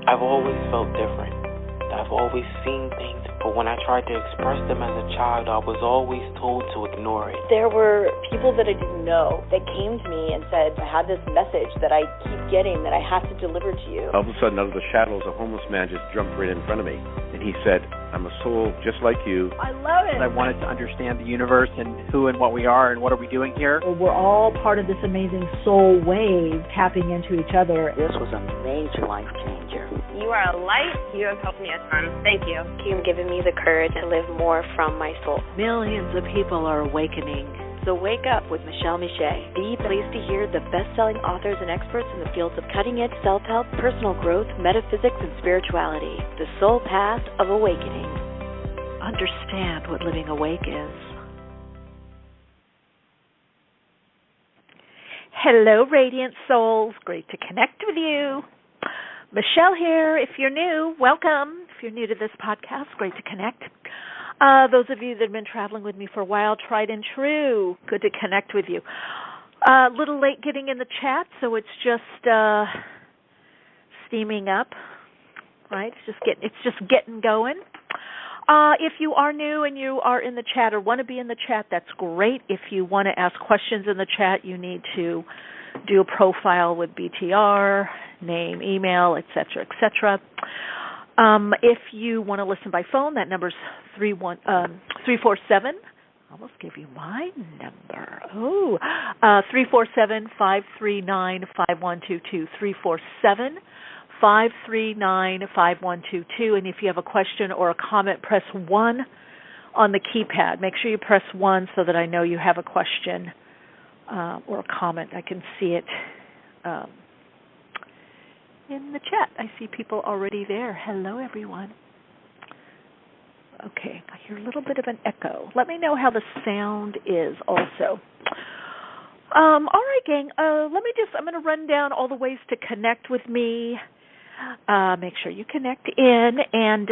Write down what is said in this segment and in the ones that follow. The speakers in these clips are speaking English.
I've always felt different. I've always seen things, but when I tried to express them as a child, I was always told to ignore it. There were people that I didn't know that came to me and said, I have this message that I keep getting that I have to deliver to you. All of a sudden, out of the shadows, a homeless man just jumped right in front of me. And he said, I'm a soul just like you. I love it. I wanted to understand the universe and who and what we are and what are we doing here. We're all part of this amazing soul wave tapping into each other. This was a major life changer. You are a light. You have helped me a ton. Thank you. You've given me the courage to live more from my soul. Millions of people are awakening. So wake up with Michele Meiche. Be pleased to hear the best-selling authors and experts in the fields of cutting-edge self-help, personal growth, metaphysics, and spirituality. The soul path of awakening. Understand what living awake is. Hello, Radiant Souls. Great to connect with you. Michele here. If you're new, welcome. If you're new to this podcast, great to connect. Those of you that have been traveling with me for a while, tried and true, good to connect with you. A little late getting in the chat, so it's just steaming up, right? It's just getting going. If you are new and you are in the chat or want to be in the chat, that's great. If you want to ask questions in the chat, you need to do a profile with BTR, name, email, etc., etc. If you want to listen by phone, that number's 347. I almost gave you my number. 347-539-5122. 347-539-5122. And if you have a question or a comment, press 1 on the keypad. Make sure you press 1 so that I know you have a question or a comment. I can see it in the chat. I see people already there. Hello, everyone. Okay, I hear a little bit of an echo. Let me know how the sound is also. All right, gang. I'm going to run down all the ways to connect with me. Make sure you connect in, and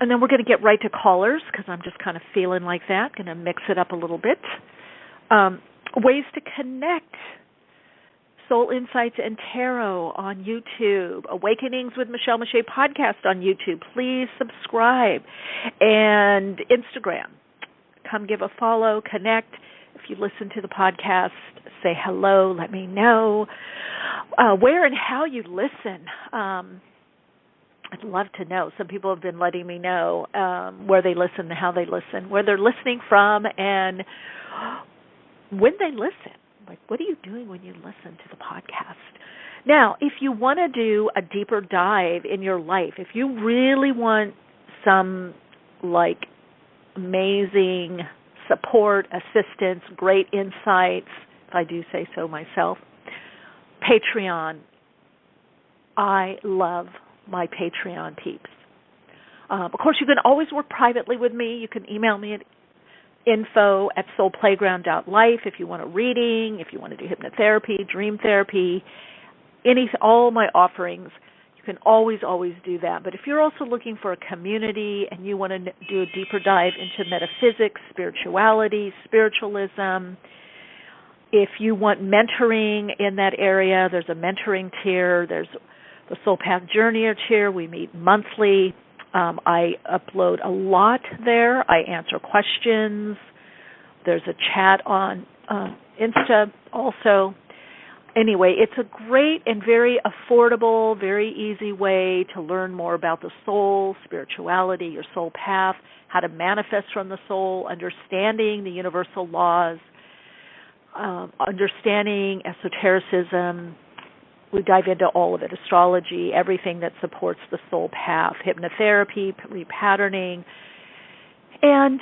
then we're going to get right to callers because I'm just kind of feeling like that. Going to mix it up a little bit. Ways to connect. Soul Insights and Tarot on YouTube, Awakenings with Michele Meiche podcast on YouTube. Please subscribe. And Instagram. Come give a follow, connect. If you listen to the podcast, say hello, let me know. Where and how you listen. I'd love to know. Some people have been letting me know where they listen, how they listen, where they're listening from, and when they listen. Like, what are you doing when you listen to the podcast? Now, if you want to do a deeper dive in your life, if you really want some, amazing support, assistance, great insights, if I do say so myself, Patreon. I love my Patreon peeps. Of course, you can always work privately with me. You can email me at info@soulplayground.life if you want a reading, if you want to do hypnotherapy, dream therapy, all my offerings. You can always do that. But if you're also looking for a community and you want to do a deeper dive into metaphysics, spirituality, spiritualism, if you want mentoring in that area, there's a mentoring tier. There's the Soul Path Journeyer tier. We meet monthly. I upload a lot there. I answer questions. There's a chat on Insta also. Anyway, it's a great and very affordable, very easy way to learn more about the soul, spirituality, your soul path, how to manifest from the soul, understanding the universal laws, understanding esotericism. We dive into all of it, astrology, everything that supports the soul path, hypnotherapy, repatterning, and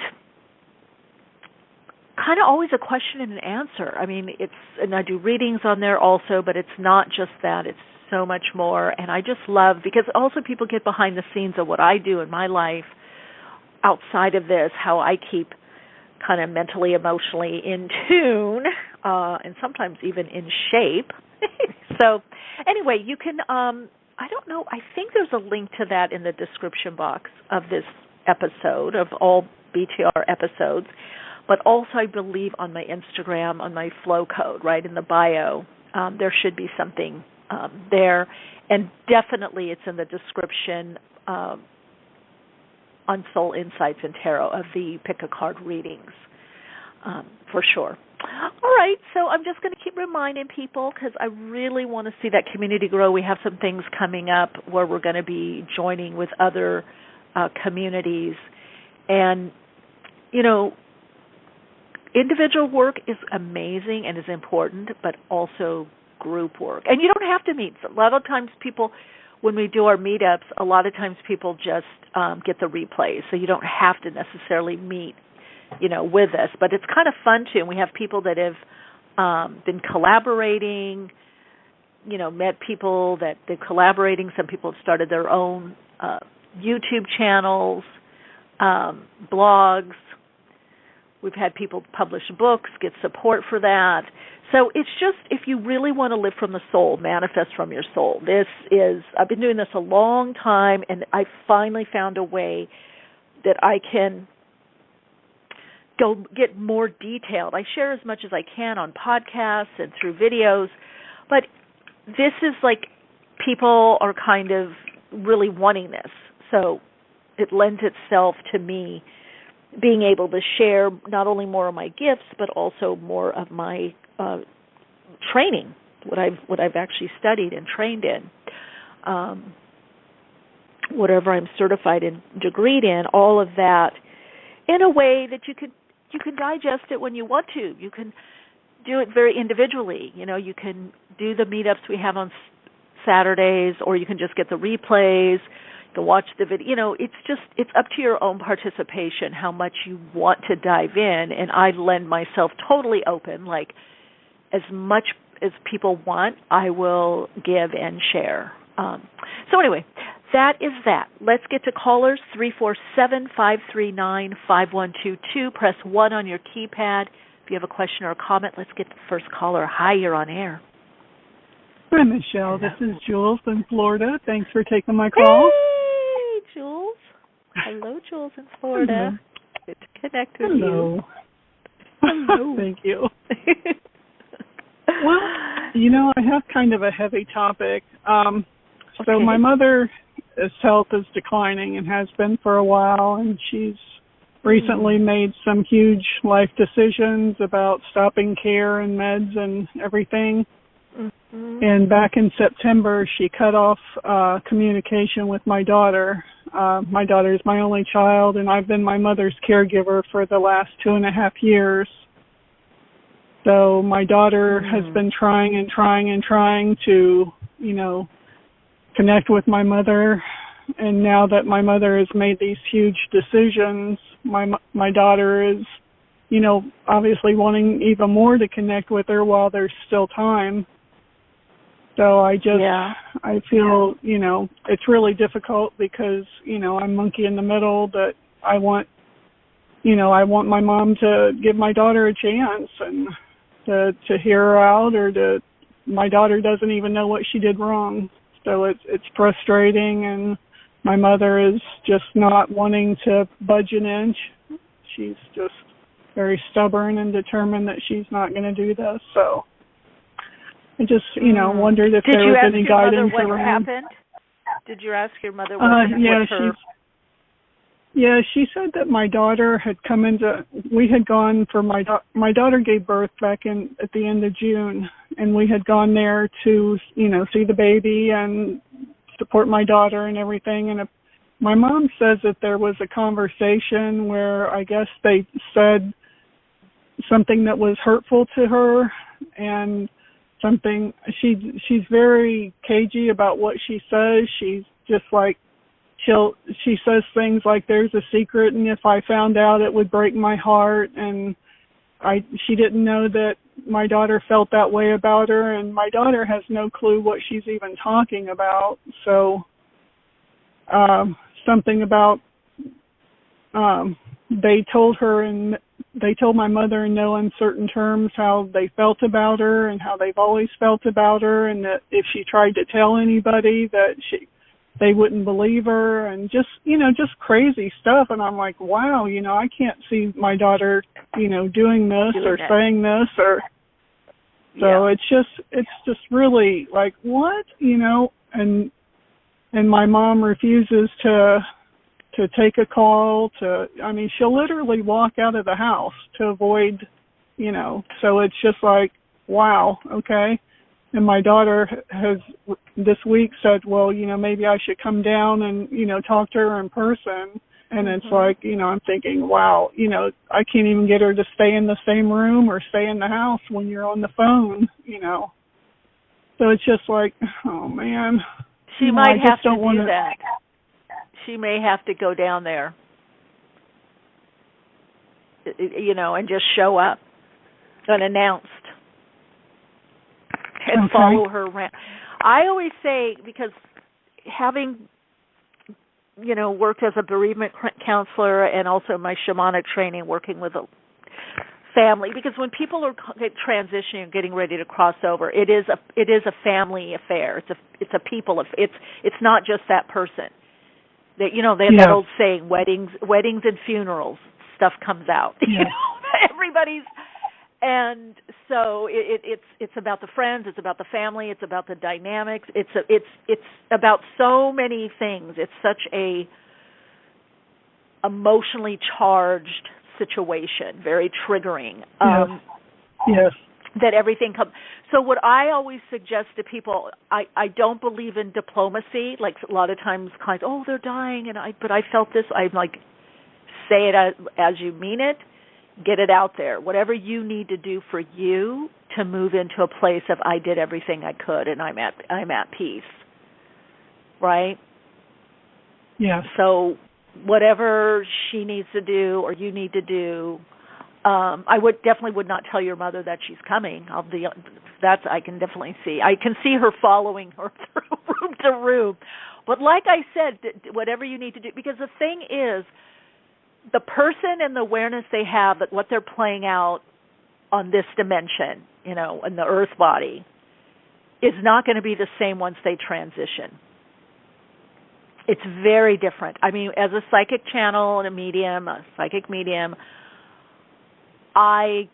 kind of always a question and an answer. I mean, and I do readings on there also, but it's not just that. It's so much more. And I just love, because also people get behind the scenes of what I do in my life outside of this, how I keep kind of mentally, emotionally in tune, and sometimes even in shape. So anyway, you can, I don't know, I think there's a link to that in the description box of this episode, of all BTR episodes, but also I believe on my Instagram, on my flow code, right, in the bio, there should be something there. And definitely it's in the description on Soul Insights and Tarot of the Pick a Card readings, for sure. All right, so I'm just going to keep reminding people because I really want to see that community grow. We have some things coming up where we're going to be joining with other communities. And, you know, individual work is amazing and is important, but also group work. And you don't have to meet. A lot of times people, when we do our meetups, a lot of times people just get the replays, so you don't have to necessarily meet, you know, with us. But it's kind of fun, too. And we have people that have been collaborating, you know, met people that they're collaborating. Some people have started their own YouTube channels, blogs. We've had people publish books, get support for that. So it's just, if you really want to live from the soul, manifest from your soul. I've been doing this a long time, and I finally found a way that I can go get more detailed. I share as much as I can on podcasts and through videos, but this is like people are kind of really wanting this. So it lends itself to me being able to share not only more of my gifts, but also more of my training, what I've actually studied and trained in, whatever I'm certified and degreed in, all of that, in a way that you can digest it when you want to. You can do it very individually. You know, you can do the meetups we have on Saturdays, or you can just get the replays. You can watch the video. You know, it's up to your own participation how much you want to dive in, and I lend myself totally open, like as much as people want, I will give and share. So anyway, that is that. Let's get to callers, 347-539-5122. Press 1 on your keypad. If you have a question or a comment, let's get the first caller. Hi, you're on air. Hi, Michelle. This is Jules in Florida. Thanks for taking my call. Hey, Jules. Hello, Jules in Florida. Hello. Good to connect with you. Hello. Thank you. Well, you know, I have kind of a heavy topic. So my mother's health is declining and has been for a while, and she's recently made some huge life decisions about stopping care and meds and everything. Mm-hmm. And back in September, she cut off communication with my daughter. My daughter is my only child, and I've been my mother's caregiver for the last 2.5 years. So my daughter has been trying to, you know, connect with my mother. And now that my mother has made these huge decisions, my daughter is, you know, obviously wanting even more to connect with her while there's still time. So I feel, you know, it's really difficult because, you know, I'm monkey in the middle, but I want my mom to give my daughter a chance and to hear her out, or my daughter doesn't even know what she did wrong. So it's frustrating, and my mother is just not wanting to budge an inch. She's just very stubborn and determined that she's not going to do this. So I just, you know, wondered if there was any guidance around. Did you ask your mother what happened? Did you ask your mother what her... Yeah, she said that my daughter had come we had gone for my daughter gave birth back at the end of June, and we had gone there to, you know, see the baby and support my daughter and everything. And my mom says that there was a conversation where I guess they said something that was hurtful to her, and something, she's very cagey about what she says. She's just like, she says things like there's a secret, and if I found out it would break my heart, and she didn't know that my daughter felt that way about her, and my daughter has no clue what she's even talking about. So something about they told my mother in no uncertain terms how they felt about her and how they've always felt about her, and that if she tried to tell anybody that they wouldn't believe her, and just, you know, just crazy stuff. And I'm like, wow, you know, I can't see my daughter, you know, doing this or saying this, or so it's just really like, what, you know, and my mom refuses to take a call. I mean, she'll literally walk out of the house to avoid, so it's just like, wow, okay. And my daughter has this week said, well, maybe I should come down and, talk to her in person. And it's like, I'm thinking, wow, I can't even get her to stay in the same room or stay in the house when you're on the phone, So it's just like, oh, man. She might have to do that. She may have to go down there, and just show up unannounced and follow her around. I always say, because having, worked as a bereavement counselor and also my shamanic training working with a family, because when people are transitioning and getting ready to cross over, it is a family affair. It's a people. It's not just that person. That that old saying, weddings and funerals, stuff comes out. Yeah. Everybody's, and so it's about the friends, it's about the family, it's about the dynamics. It's about so many things. It's such a emotionally charged situation, very triggering. Yes. That everything comes. So what I always suggest to people, I don't believe in diplomacy. Like a lot of times clients, oh, they're dying, but I felt this. I'm like, say it as you mean it. Get it out there. Whatever you need to do for you to move into a place of I did everything I could and I'm at peace. Right? Yes. So whatever she needs to do or you need to do, I definitely would not tell your mother that she's coming. I can definitely see. I can see her following her through room to room. But like I said, whatever you need to do, because the thing is, the person and the awareness they have that what they're playing out on this dimension, in the earth body, is not going to be the same once they transition. It's very different. I mean, as a psychic channel and a psychic medium, I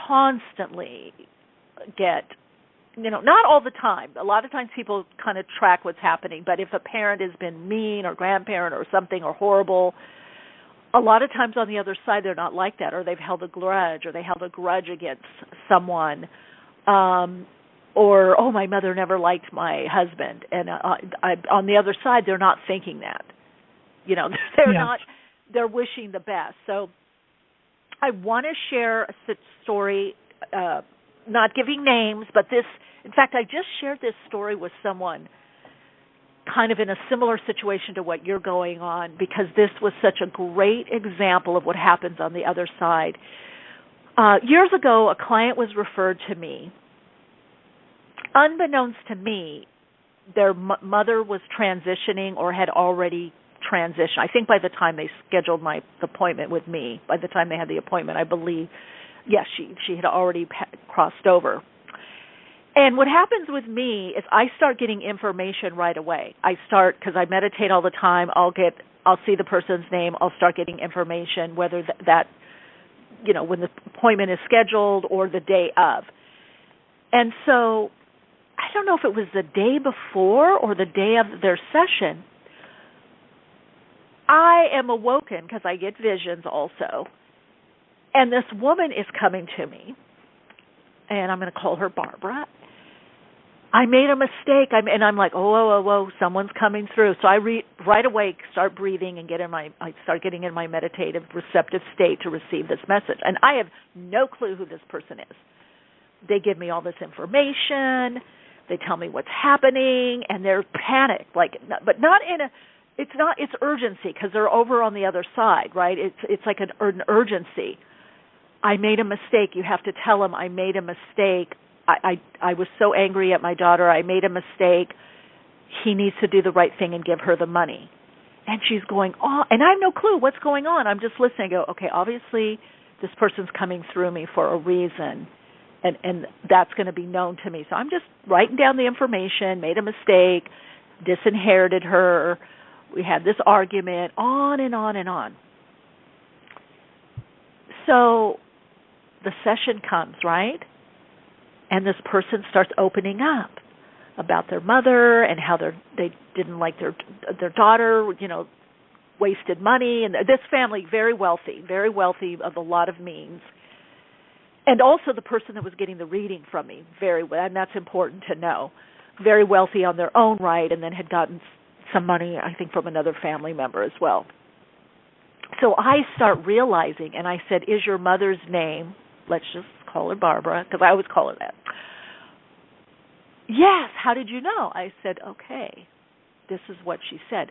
constantly get, not all the time. A lot of times people kind of track what's happening, but if a parent has been mean or grandparent or something or horrible, a lot of times on the other side they're not like that, or they've held a grudge, or they held a grudge against someone, or, oh, my mother never liked my husband. And on the other side, they're not thinking that. They're not, they're wishing the best. So I want to share a story, not giving names, but this, in fact, I just shared this story with someone kind of in a similar situation to what you're going on, because this was such a great example of what happens on the other side. Years ago, a client was referred to me. Unbeknownst to me, their mother was transitioning or had already transitioned. I think by the time they scheduled my appointment with me, by the time they had the appointment, I believe, yes, she had already crossed over. And what happens with me is I start getting information right away. Because I meditate all the time, I'll see the person's name, I'll start getting information, whether that when the appointment is scheduled or the day of. And so I don't know if it was the day before or the day of their session, I am awoken, because I get visions also, and this woman is coming to me, and I'm going to call her Barbara. I made a mistake, and I'm like, whoa, someone's coming through. So I right away start breathing and I start getting in my meditative, receptive state to receive this message. And I have no clue who this person is. They give me all this information. They tell me what's happening, and they're panicked, but not in a. It's urgency, because they're over on the other side, right? It's like an urgency. I made a mistake. You have to tell them I made a mistake. I was so angry at my daughter. I made a mistake. He needs to do the right thing and give her the money. And she's going, oh, and I have no clue what's going on. I'm just listening. I go, okay, obviously this person's coming through me for a reason, and that's going to be known to me. So I'm just writing down the information, made a mistake, disinherited her. We had this argument, on and on and on. So the session comes, right? And this person starts opening up about their mother and how they didn't like their daughter, wasted money. And this family, very wealthy of a lot of means. And also the person that was getting the reading from me, and that's important to know, very wealthy on their own right, and then had gotten some money, I think, from another family member as well. So I start realizing, and I said, is your mother's name, let's just call her Barbara, because I always call her that. Yes, how did you know? I said, okay, this is what she said.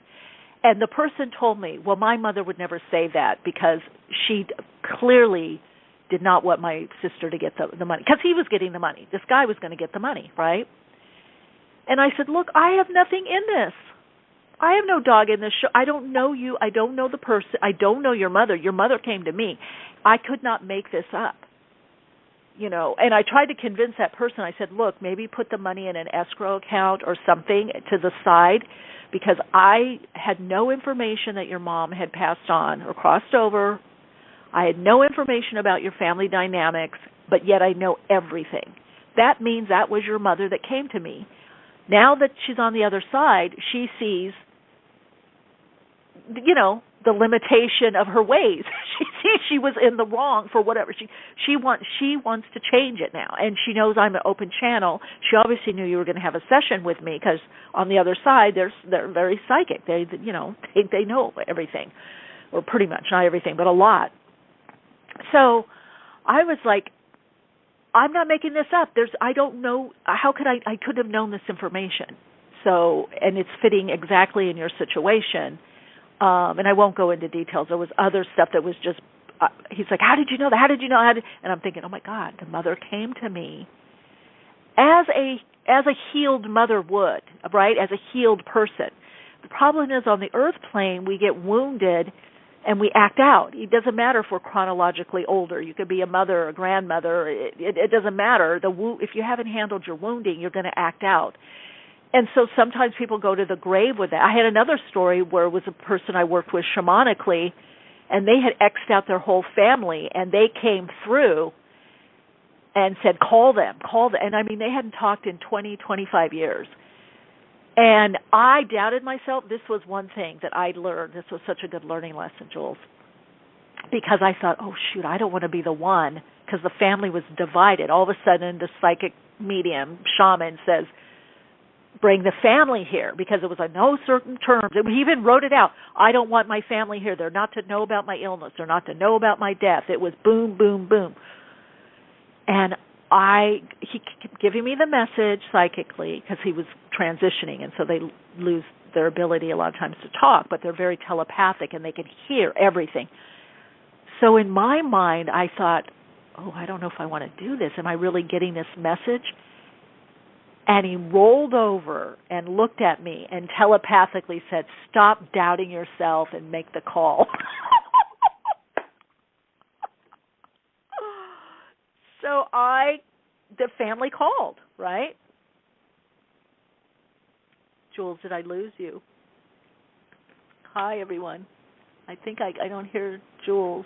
And the person told me, well, my mother would never say that because she clearly did not want my sister to get the money, because he was getting the money. This guy was going to get the money, right? And I said, look, I have nothing in this. I have no dog in this show. I don't know you. I don't know the person. I don't know your mother. Your mother came to me. I could not make this up. And I tried to convince that person. I said, look, maybe put the money in an escrow account or something to the side, because I had no information that your mom had passed on or crossed over. I had no information about your family dynamics, but yet I know everything. That means that was your mother that came to me. Now that she's on the other side, she sees, the limitation of her ways. She sees she was in the wrong for whatever. She wants to change it now, and she knows I'm an open channel. She obviously knew you were going to have a session with me, because on the other side, they're very psychic. They know everything, or pretty much, not everything, but a lot. So I was like, I'm not making this up. I don't know, how could I could have known this information. So, and it's fitting exactly in your situation. And I won't go into details. There was other stuff that was just, he's like, how did you know that? How did you know? And I'm thinking, oh my God, the mother came to me as a healed mother would, right? As a healed person. The problem is, on the earth plane, we get wounded and we act out. It doesn't matter if we're chronologically older. You could be a mother or a grandmother. It doesn't matter. If you haven't handled your wounding, you're going to act out. And so sometimes people go to the grave with that. I had another story where it was a person I worked with shamanically, and they had X'd out their whole family, and they came through and said, call them. And I mean, they hadn't talked in 20, 25 years. And I doubted myself. This was one thing that I learned. This was such a good learning lesson, Jules, because I thought, oh, shoot, I don't want to be the one, because the family was divided. All of a sudden, the psychic medium, shaman, says, bring the family here, because it was on no certain terms. He even wrote it out. I don't want my family here. They're not to know about my illness. They're not to know about my death. It was boom, boom, boom. And he kept giving me the message psychically, because he was transitioning, and so they lose their ability a lot of times to talk, but they're very telepathic, and they can hear everything. So in my mind, I thought, oh, I don't know if I want to do this. Am I really getting this message? And he rolled over and looked at me and telepathically said, stop doubting yourself and make the call. So the family called, right? Jules, did I lose you? Hi, everyone. I think I don't hear Jules.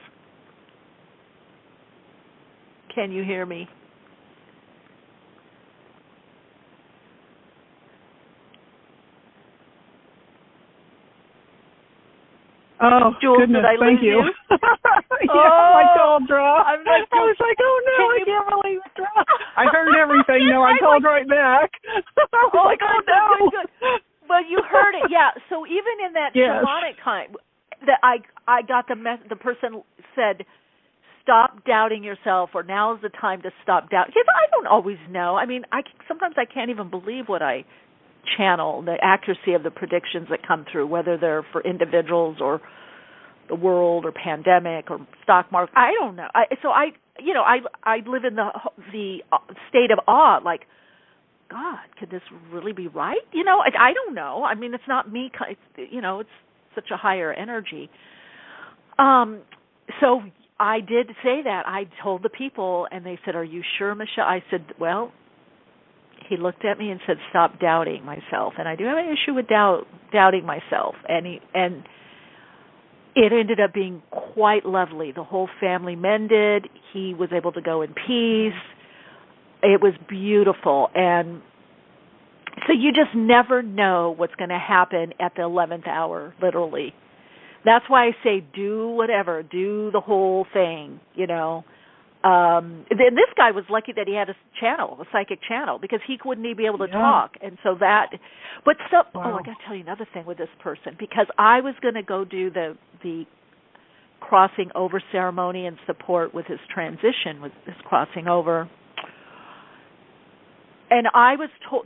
Can you hear me? Oh, Jules, goodness, did I thank lose you? My jaw dropped. I'm like, I was like, oh no, I can't believe it dropped. I heard everything. No, I called right back. I was like, oh no. Good. But you heard it, yeah. So even in that shamanic time, that I got the person said, stop doubting yourself, or now's the time to stop doubting. Because I don't always know. I mean, sometimes I can't even believe what I channel, the accuracy of the predictions that come through, whether they're for individuals or the world or pandemic or stock market. I don't know. I live in the state of awe, like, God, could this really be right? I don't know. I mean, it's not me. It's such a higher energy. So I did say that. I told the people, and they said, are you sure, Michele? I said, well, he looked at me and said, stop doubting myself. And I do have an issue with doubting myself. And it ended up being quite lovely. The whole family mended. He was able to go in peace. It was beautiful. And So you just never know what's going to happen at the 11th hour, literally. That's why I say do whatever, do the whole thing, you know. Then this guy was lucky that he had a channel, a psychic channel, because he wouldn't even be able to talk. And so that, but so, I got to tell you another thing with this person, because I was going to go do the crossing over ceremony and support with his transition, with his crossing over. And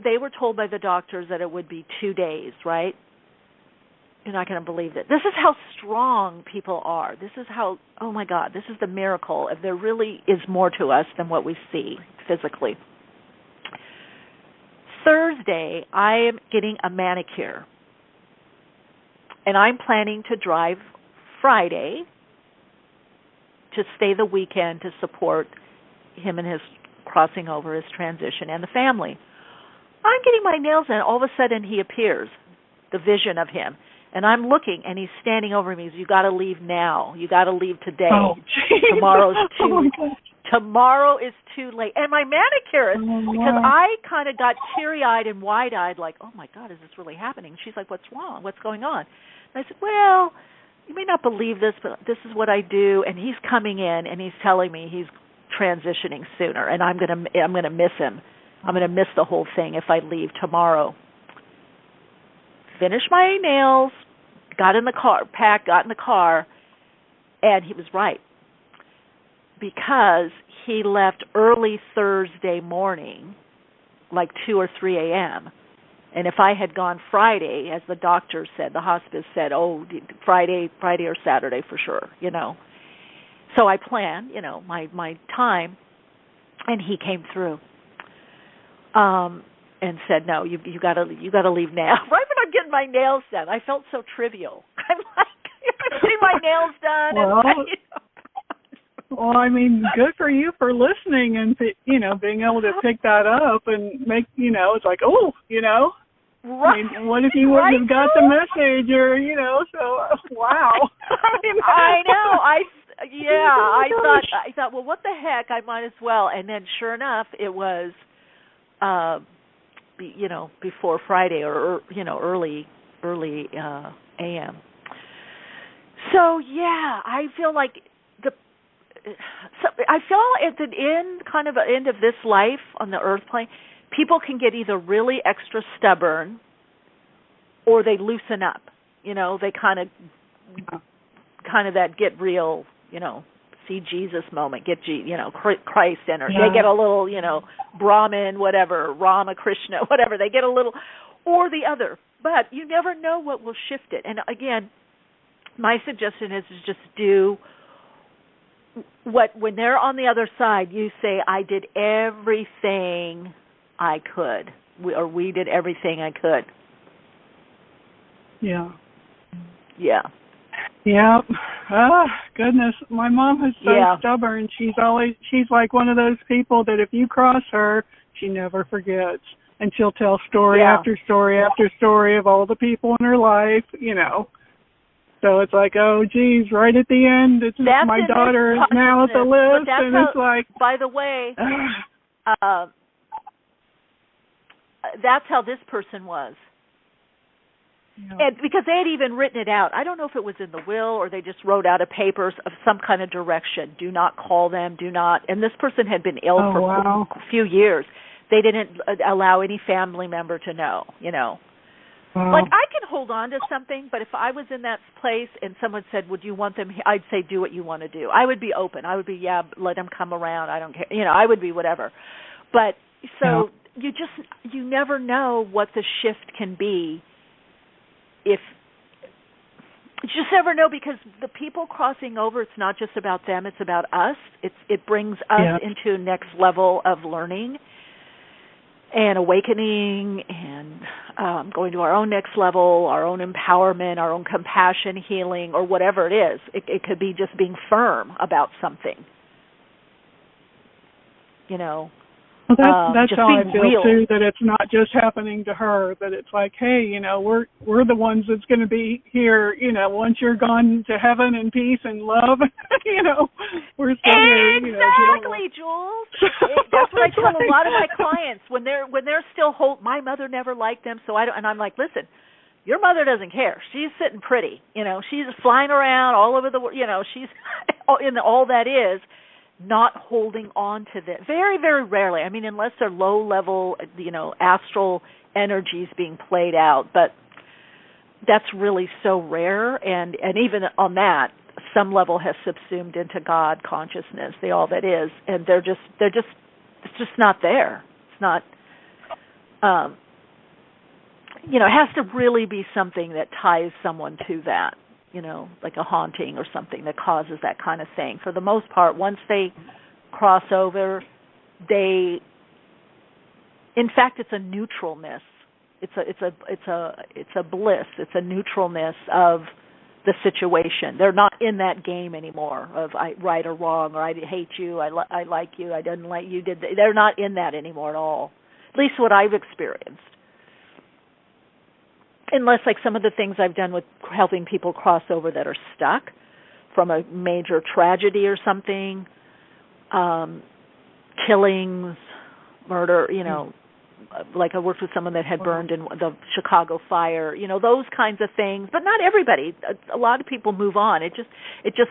they were told by the doctors that it would be 2 days, right? You're not going to believe it. This is how strong people are. This is how, oh my God, this is the miracle. If there really is more to us than what we see physically. Thursday, I am getting a manicure. And I'm planning to drive Friday to stay the weekend to support him and his crossing over, his transition, and the family. I'm getting my nails in. All of a sudden, he appears, the vision of him. And I'm looking, and he's standing over me. He says, you got to leave now. You got to leave today. Tomorrow is too late. And my manicurist, because I kind of got teary-eyed and wide-eyed, like, oh, my God, is this really happening? She's like, what's wrong? What's going on? And I said, well, you may not believe this, but this is what I do. And he's coming in, and he's telling me he's transitioning sooner, and I'm gonna miss him. I'm gonna miss the whole thing if I leave tomorrow. Finished my nails, got in the car, and he was right, because he left early Thursday morning, like 2 or 3 a.m. And if I had gone Friday, as the doctor said, the hospice said, oh, Friday or Saturday for sure, you know. So I planned, you know, my time, and he came through, and said, no, you got to leave now. Right when I'm getting my nails done, I felt so trivial. I'm like, getting my nails done. Well, I mean, good for you for listening and, you know, being able to pick that up and make, you know, it's like, oh, you know. Right. I mean, what if you wouldn't have got the message, or, you know, so, wow. I know. I thought, well, what the heck? I might as well. And then, sure enough, it was, you know, before Friday, or you know, early a.m. So yeah, I feel like I feel at the end of this life on the earth plane, people can get either really extra stubborn, or they loosen up. You know, they kind of that get real, you know, see Jesus moment, get Christ energy. Yeah. They get a little, you know, Brahmin, whatever, Rama, Krishna, whatever. They get a little, or the other. But you never know what will shift it. And again, my suggestion is just do what, when they're on the other side, you say, I did everything I could, we did everything I could. Yeah. Yeah. Yeah. Oh, goodness. My mom is so stubborn. She's like one of those people that if you cross her, she never forgets. And she'll tell story after story after story of all the people in her life, you know. So it's like, oh, geez, right at the end, it's my daughter is now at the list. And it's like... By the way, that's how this person was. Yeah. And because they had even written it out. I don't know if it was in the will or they just wrote out a papers of some kind of direction. Do not call them, do not. And this person had been ill for a few years. They didn't allow any family member to know, you know. Like, I can hold on to something, but if I was in that place and someone said, would you want them here? I'd say, do what you want to do. I would be open. I would be, let them come around. I don't care. You know, I would be whatever. But so you never know what the shift can be. If you just never know, because the people crossing over, it's not just about them, it's about us. It brings us into next level of learning and awakening and going to our own next level, our own empowerment, our own compassion, healing, or whatever it is. It could be just being firm about something, you know. Well, that's how I feel real. too. That it's not just happening to her. That it's like, hey, we're the ones that's going to be here. Once you're gone to heaven and peace and love, we're still here. Exactly, Jules. That's what I tell a lot of my clients when they're still my mother never liked them, so I don't. And I'm like, listen, your mother doesn't care. She's sitting pretty. She's flying around all over the world. She's in all that is. Not holding on to this. Very, very rarely. I mean, unless they're low-level, astral energies being played out. But that's really so rare. And even on that, some level has subsumed into God consciousness, the all that is. And it's just not there. It's not, it has to really be something that ties someone to that. Like a haunting or something that causes that kind of thing. For the most part, once they cross over, in fact, it's a neutralness. It's a bliss. It's a neutralness of the situation. They're not in that game anymore of right or wrong, or I hate you, I like you, I didn't like you. They're not in that anymore at all. At least what I've experienced. Unless, like some of the things I've done with helping people cross over that are stuck from a major tragedy or something, killings, murder, like I worked with someone that had burned in the Chicago fire, those kinds of things. But not everybody. A lot of people move on. It just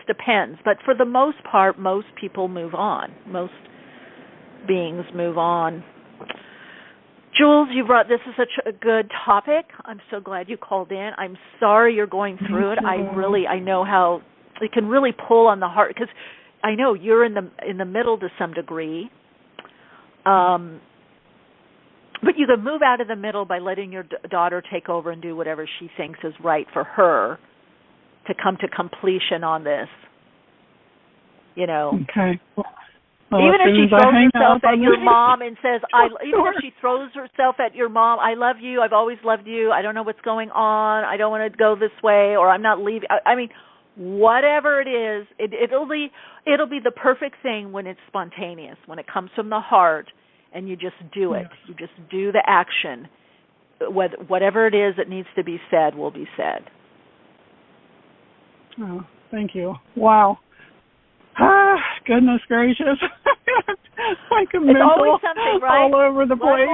depends. But for the most part, most people move on. Most beings move on. Jules, this is such a good topic. I'm so glad you called in. I'm sorry you're going through it. I know how it can really pull on the heart, because I know you're in the middle to some degree. But you can move out of the middle by letting your daughter take over and do whatever she thinks is right for her to come to completion on this. Okay. Well, even if she throws herself at your mom and says, even if she throws herself at your mom, I love you, I've always loved you, I don't know what's going on, I don't want to go this way, or I'm not leaving. I mean, whatever it is, it'll be the perfect thing when it's spontaneous, when it comes from the heart, and you just do it. You just do the action. Whatever it is that needs to be said will be said. Oh, thank you. Wow. Goodness gracious. Like a it's always something, right? All over the place.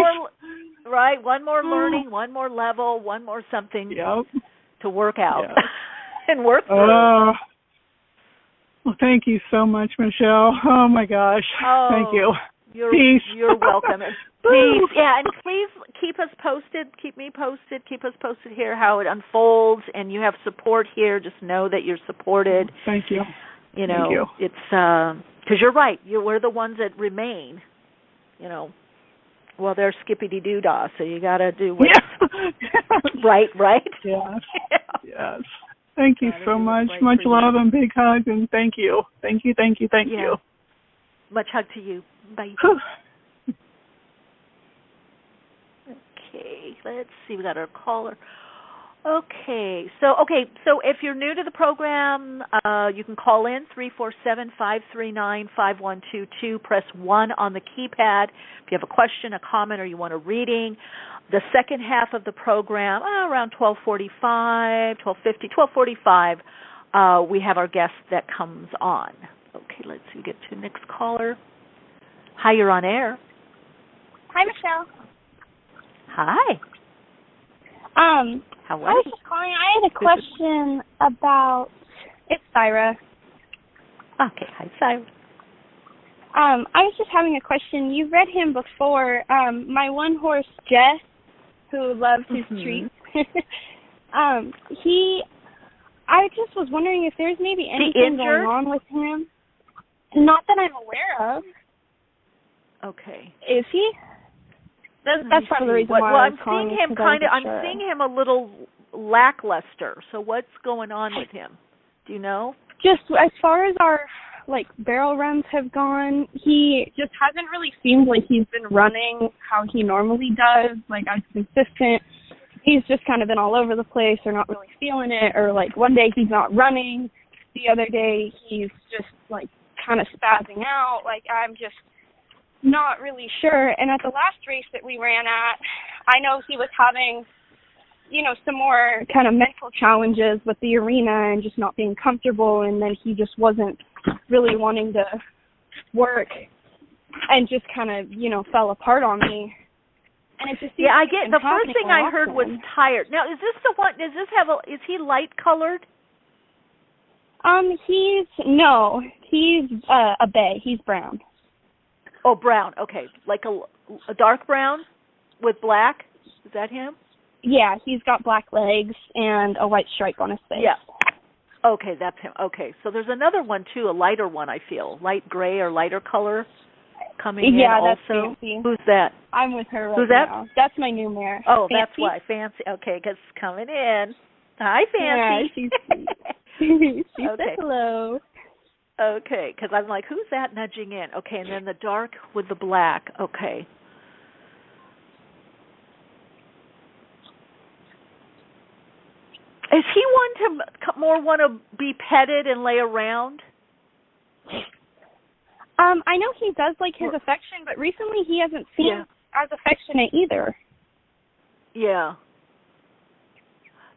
One more learning, one more level, one more something to work out and work through. Well, thank you so much, Michele. Oh, my gosh. Thank you. Peace. You're welcome. Peace. Yeah, and please keep us posted. Keep me posted. Keep us posted here how it unfolds. And you have support here. Just know that you're supported. Thank you. Thank you. It's because you're right. We're the ones that remain. Well, they're skippity-doo-dah, so you got to do what right? Yes. Yes. Thank you so much. Much love and big hugs, and thank you. Thank you. Much hug to you. Bye. Okay, let's see. We got our caller. Okay, so if you're new to the program, you can call in 347-539-5122. Press 1 on the keypad if you have a question, a comment, or you want a reading. The second half of the program, around 12:45, 12:50, 12:45, we have our guest that comes on. Okay, let's see. Get to the next caller. Hi, you're on air. Hi, Michele. Hi. How I was just calling. I had a question about. It's Syra. Okay, hi, Syra. I was just having a question. You've read him before. My one horse, Jess, who loves his treats. I just was wondering if there's maybe anything going on with him. Not that I'm aware of. Okay. Is he? That's part of the reason why I was calling. I'm seeing him a little lackluster. So what's going on with him? Do you know? Just as far as our barrel runs have gone, he just hasn't really seemed like he's been running how he normally does, as consistent. He's just kind of been all over the place or not really feeling it, or one day he's not running, the other day he's just kind of spazzing out. not really sure. And at the last race that we ran at, I know he was having, some more kind of mental challenges with the arena and just not being comfortable, and then he just wasn't really wanting to work and just kind of, fell apart on me. And it just I get the first thing I heard was tired. Now, is this the one? Is he light colored? He's a bay. He's brown. Oh, brown. Okay, like a dark brown with black. Is that him? Yeah, he's got black legs and a white stripe on his face. Yeah. Okay, that's him. Okay, so there's another one too, a lighter one. I feel light gray or lighter color coming in. Yeah, also. That's Fancy. Who's that? I'm with her right Who's that? now. That's my new mare. Oh, Fancy. That's why Fancy. Okay, because coming in. Hi, Fancy. Yeah, she's she okay. said hello. Okay, because I'm like, who's that nudging in? Okay, and then the dark with the black. Okay. Is he one to more want to be petted and lay around? I know he does like his affection, but recently he hasn't seemed as affectionate either. Yeah.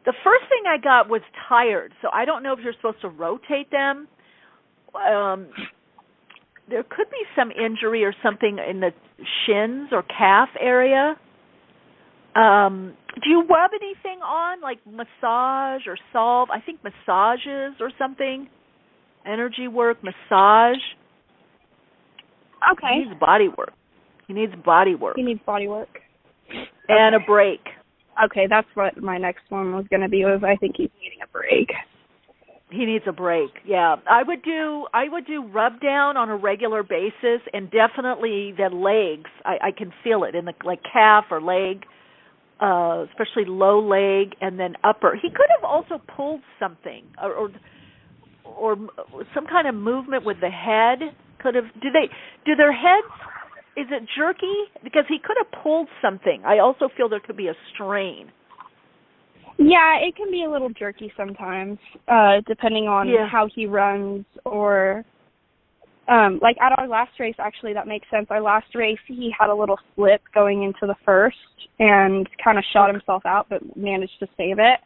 The first thing I got was tired, so I don't know if you're supposed to rotate them. There could be some injury or something in the shins or calf area. Do you rub anything on, like massage or salve? I think massages or something. Energy work, massage. Okay. He needs body work. He needs body work. And a break. Okay, that's what my next one was going to be. I think he's needing a break. He needs a break. Yeah, I would do rub down on a regular basis, and definitely the legs. I can feel it in the calf or leg. Especially low leg and then upper. He could have also pulled something or some kind of movement with the head. Could have. Do their heads? Is it jerky? Because he could have pulled something. I also feel there could be a strain. Yeah, it can be a little jerky sometimes, depending on how he runs or. Like at our last race, actually, that makes sense. Our last race, he had a little slip going into the first and kind of shot himself out, but managed to save it.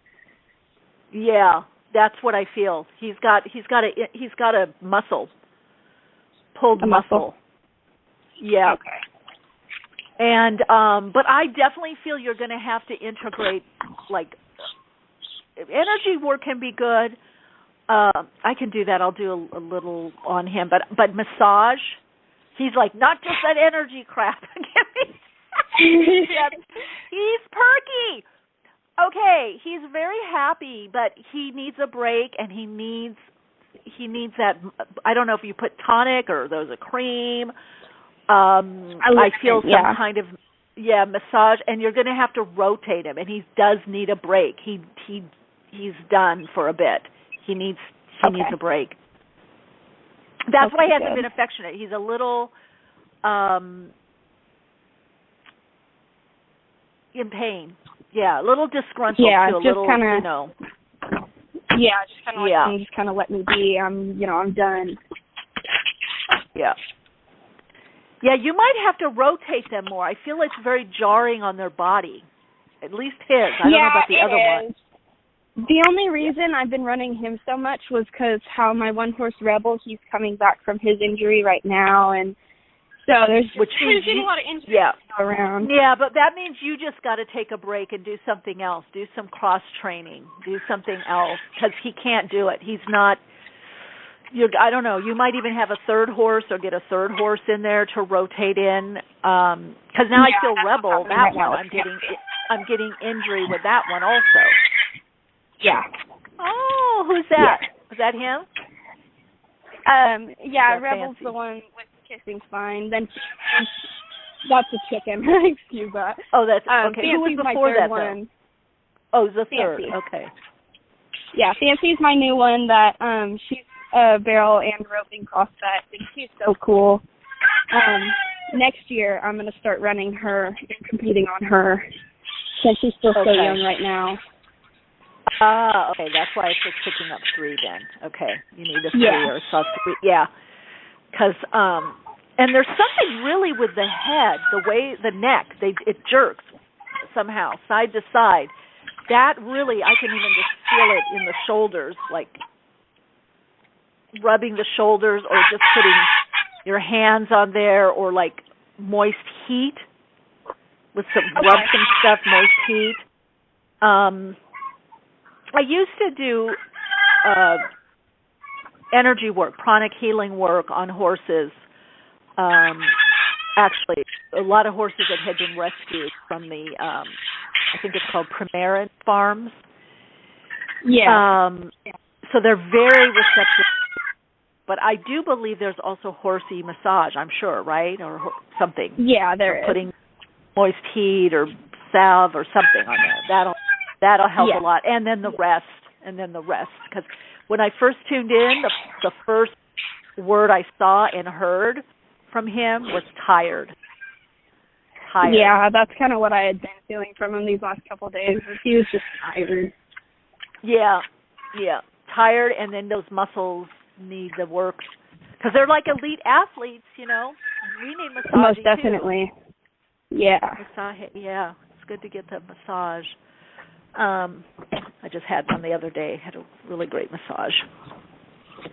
Yeah, that's what I feel. He's got a muscle, pulled muscle. Yeah. Okay. And but I definitely feel you're going to have to integrate energy work can be good. I can do that. I'll do a little on him, but massage. He's like, not just that energy crap. He's perky. Okay, he's very happy, but he needs a break, and he needs that. I don't know if you put tonic or there's a cream. I feel some kind of massage, and you're going to have to rotate him, and he does need a break. He's done for a bit. He needs a break. That's why he hasn't been affectionate. He's a little in pain. Yeah, a little disgruntled too. Just kind of, Yeah, just kind of let me be. I'm done. Yeah. Yeah, you might have to rotate them more. I feel it's very jarring on their body. At least his. I don't know about the other one. The only reason I've been running him so much was because how my one-horse Rebel, he's coming back from his injury right now, and so there's been a lot of injuries around. Yeah, but that means you just got to take a break and do something else. Do some cross-training. Do something else, because he can't do it. He's not... I don't know. You might even have a third horse or get a third horse in there to rotate in. Because now I feel Rebel. That one, I'm getting injury with that one also. Yeah. Oh, who's that? Yeah. Was that him? Yeah, Rebel's Fancy? The one with the kissing spine. Then that's a chicken. Excuse that. Oh, that's okay. Who was before that one? Oh, the third. Fancy. Okay. Yeah, Fancy's my new one. That she's a barrel and roping crossfit, and she's so cool. Next year, I'm going to start running her and competing on her, because she's still so young right now. Okay, that's why it's just picking up 3 then. Okay, you need a 3 or so 3. Yeah, because And there's something really with the head, the way the neck, it jerks somehow, side to side. That really, I can even just feel it in the shoulders, like rubbing the shoulders or just putting your hands on there, or like moist heat with some, rub some stuff, moist heat. I used to do energy work, pranic healing work on horses. Actually, a lot of horses that had been rescued from the, I think it's called Primarin Farms. Yeah. So they're very receptive. But I do believe there's also horsey massage, I'm sure, right? Or something. Yeah, there is. Putting moist heat or salve or something on there. That'll help a lot. And then the rest. Because when I first tuned in, the first word I saw and heard from him was tired. Yeah, that's kind of what I had been feeling from him these last couple of days. He was just tired. Yeah, tired, and then those muscles need the work. Because they're like elite athletes, you know. We need massaging most definitely. Too. Yeah. Yeah, it's good to get the massage. I just had one the other day. Had a really great massage.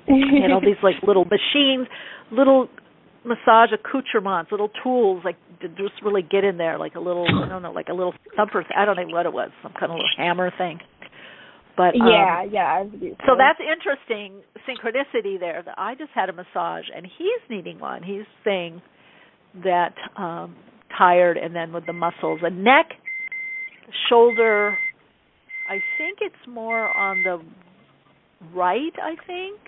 And all these like little machines, little massage accoutrements, little tools, like to just really get in there, like a little, I don't know, like a little thumper. I don't know what it was, some kind of little hammer thing. But yeah. So that's interesting synchronicity there. That I just had a massage, and he's needing one. He's saying that tired, and then with the muscles, the neck, the shoulder. I think it's more on the right. I think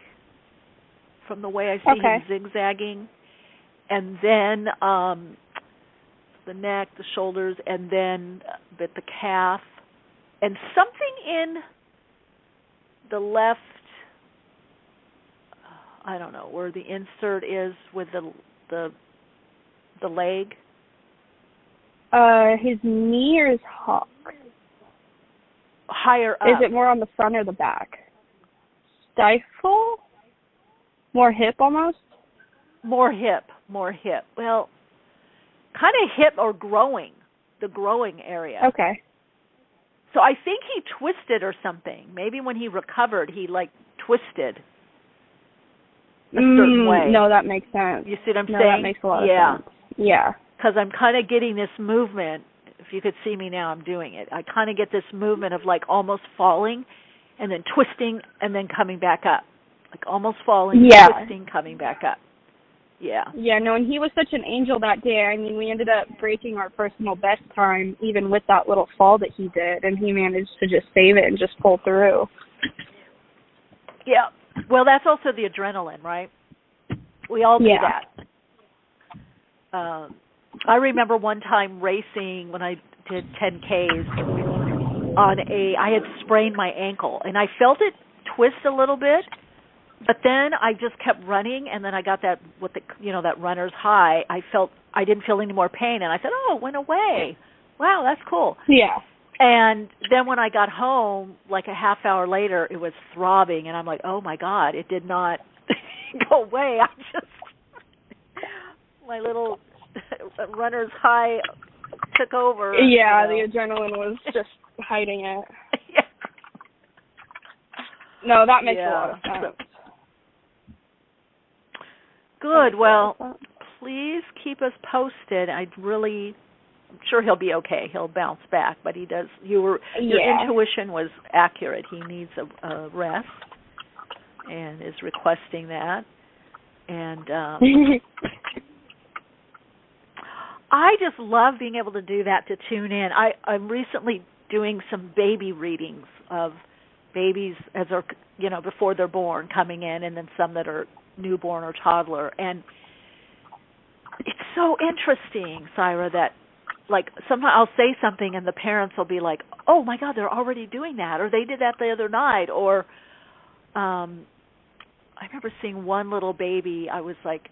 from the way I see him zigzagging, and then the neck, the shoulders, and then a bit the calf, and something in the left, I don't know, where the insert is with the leg. His knee or his hock? Higher up. Is it more on the front or the back? Stifle? More hip almost? More hip. Well, kind of hip or growing, the growing area. Okay. So I think he twisted or something. Maybe when he recovered, he like twisted a certain way. No, that makes sense. You see what I'm saying? That makes a lot of sense. Yeah. Because I'm kind of getting this movement. If you could see me now, I'm doing it. I kind of get this movement of like almost falling and then twisting and then coming back up. Like almost falling, twisting, coming back up. Yeah. Yeah, no, and he was such an angel that day. I mean, we ended up breaking our personal best time even with that little fall that he did, and he managed to just save it and just pull through. Yeah. Well, that's also the adrenaline, right? We all do that. I remember one time racing when I did 10Ks I had sprained my ankle, and I felt it twist a little bit. But then I just kept running, and then I got that that runner's high. I didn't feel any more pain, and I said, "Oh, it went away. Wow, that's cool." Yeah. And then when I got home, like a half hour later, it was throbbing, and I'm like, "Oh my God, it did not go away." My little runner's high took over. Yeah, the adrenaline was just hiding it. Yeah. No, that makes a lot of sense. Good. Well, please keep us posted. I'm sure he'll be okay. He'll bounce back, but he does. Your intuition was accurate. He needs a rest and is requesting that. And I just love being able to do that, to tune in. I'm recently doing some baby readings of babies as they're, before they're born, coming in, and then some that are newborn or toddler. And it's so interesting, Syra, that like sometimes I'll say something and the parents will be like, "Oh my God, they're already doing that," or "They did that the other night," or I remember seeing one little baby. I was like,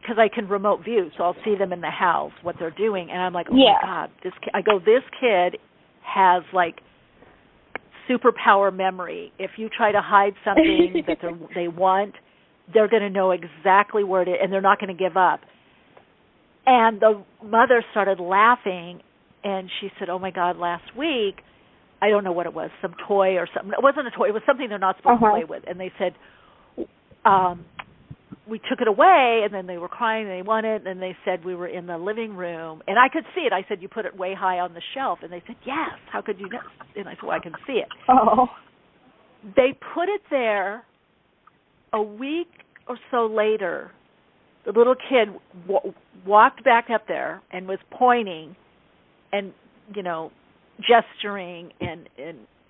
because I can remote view, so I'll see them in the house, what they're doing, and I'm like, "Oh my God, this kid has like superpower memory. If you try to hide something that they want, they're going to know exactly where it is, and they're not going to give up. And the mother started laughing, and she said, oh, my God, last week, I don't know what it was, some toy or something. It wasn't a toy. It was something they're not supposed to play with. And they said, we took it away, and then they were crying, and they wanted it, and they said we were in the living room. And I could see it. I said, you put it way high on the shelf. And they said, yes, how could you know? And I said, well, I can see it. Oh. They put it there. A week or so later, the little kid walked back up there and was pointing and, gesturing and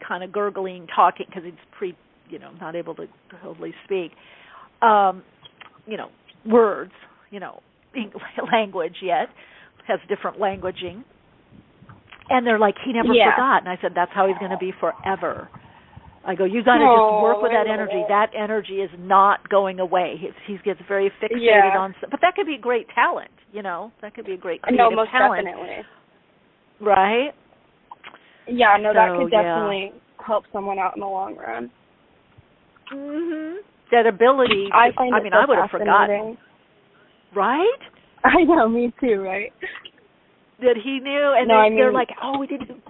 kind of gurgling, talking, because he's not able to totally speak, words, language yet, has different languaging. And they're like, he never forgot. And I said, that's how he's going to be forever. I go, you got to just work with that energy. That energy is not going away. He gets very fixated on, but that could be a great talent, That could be a great creative most talent. Definitely. Right? Yeah, no, that could definitely help someone out in the long run. Mhm. That ability. I would have forgotten. Right? I know, me too. Right? That he knew, and they're like, oh, we didn't.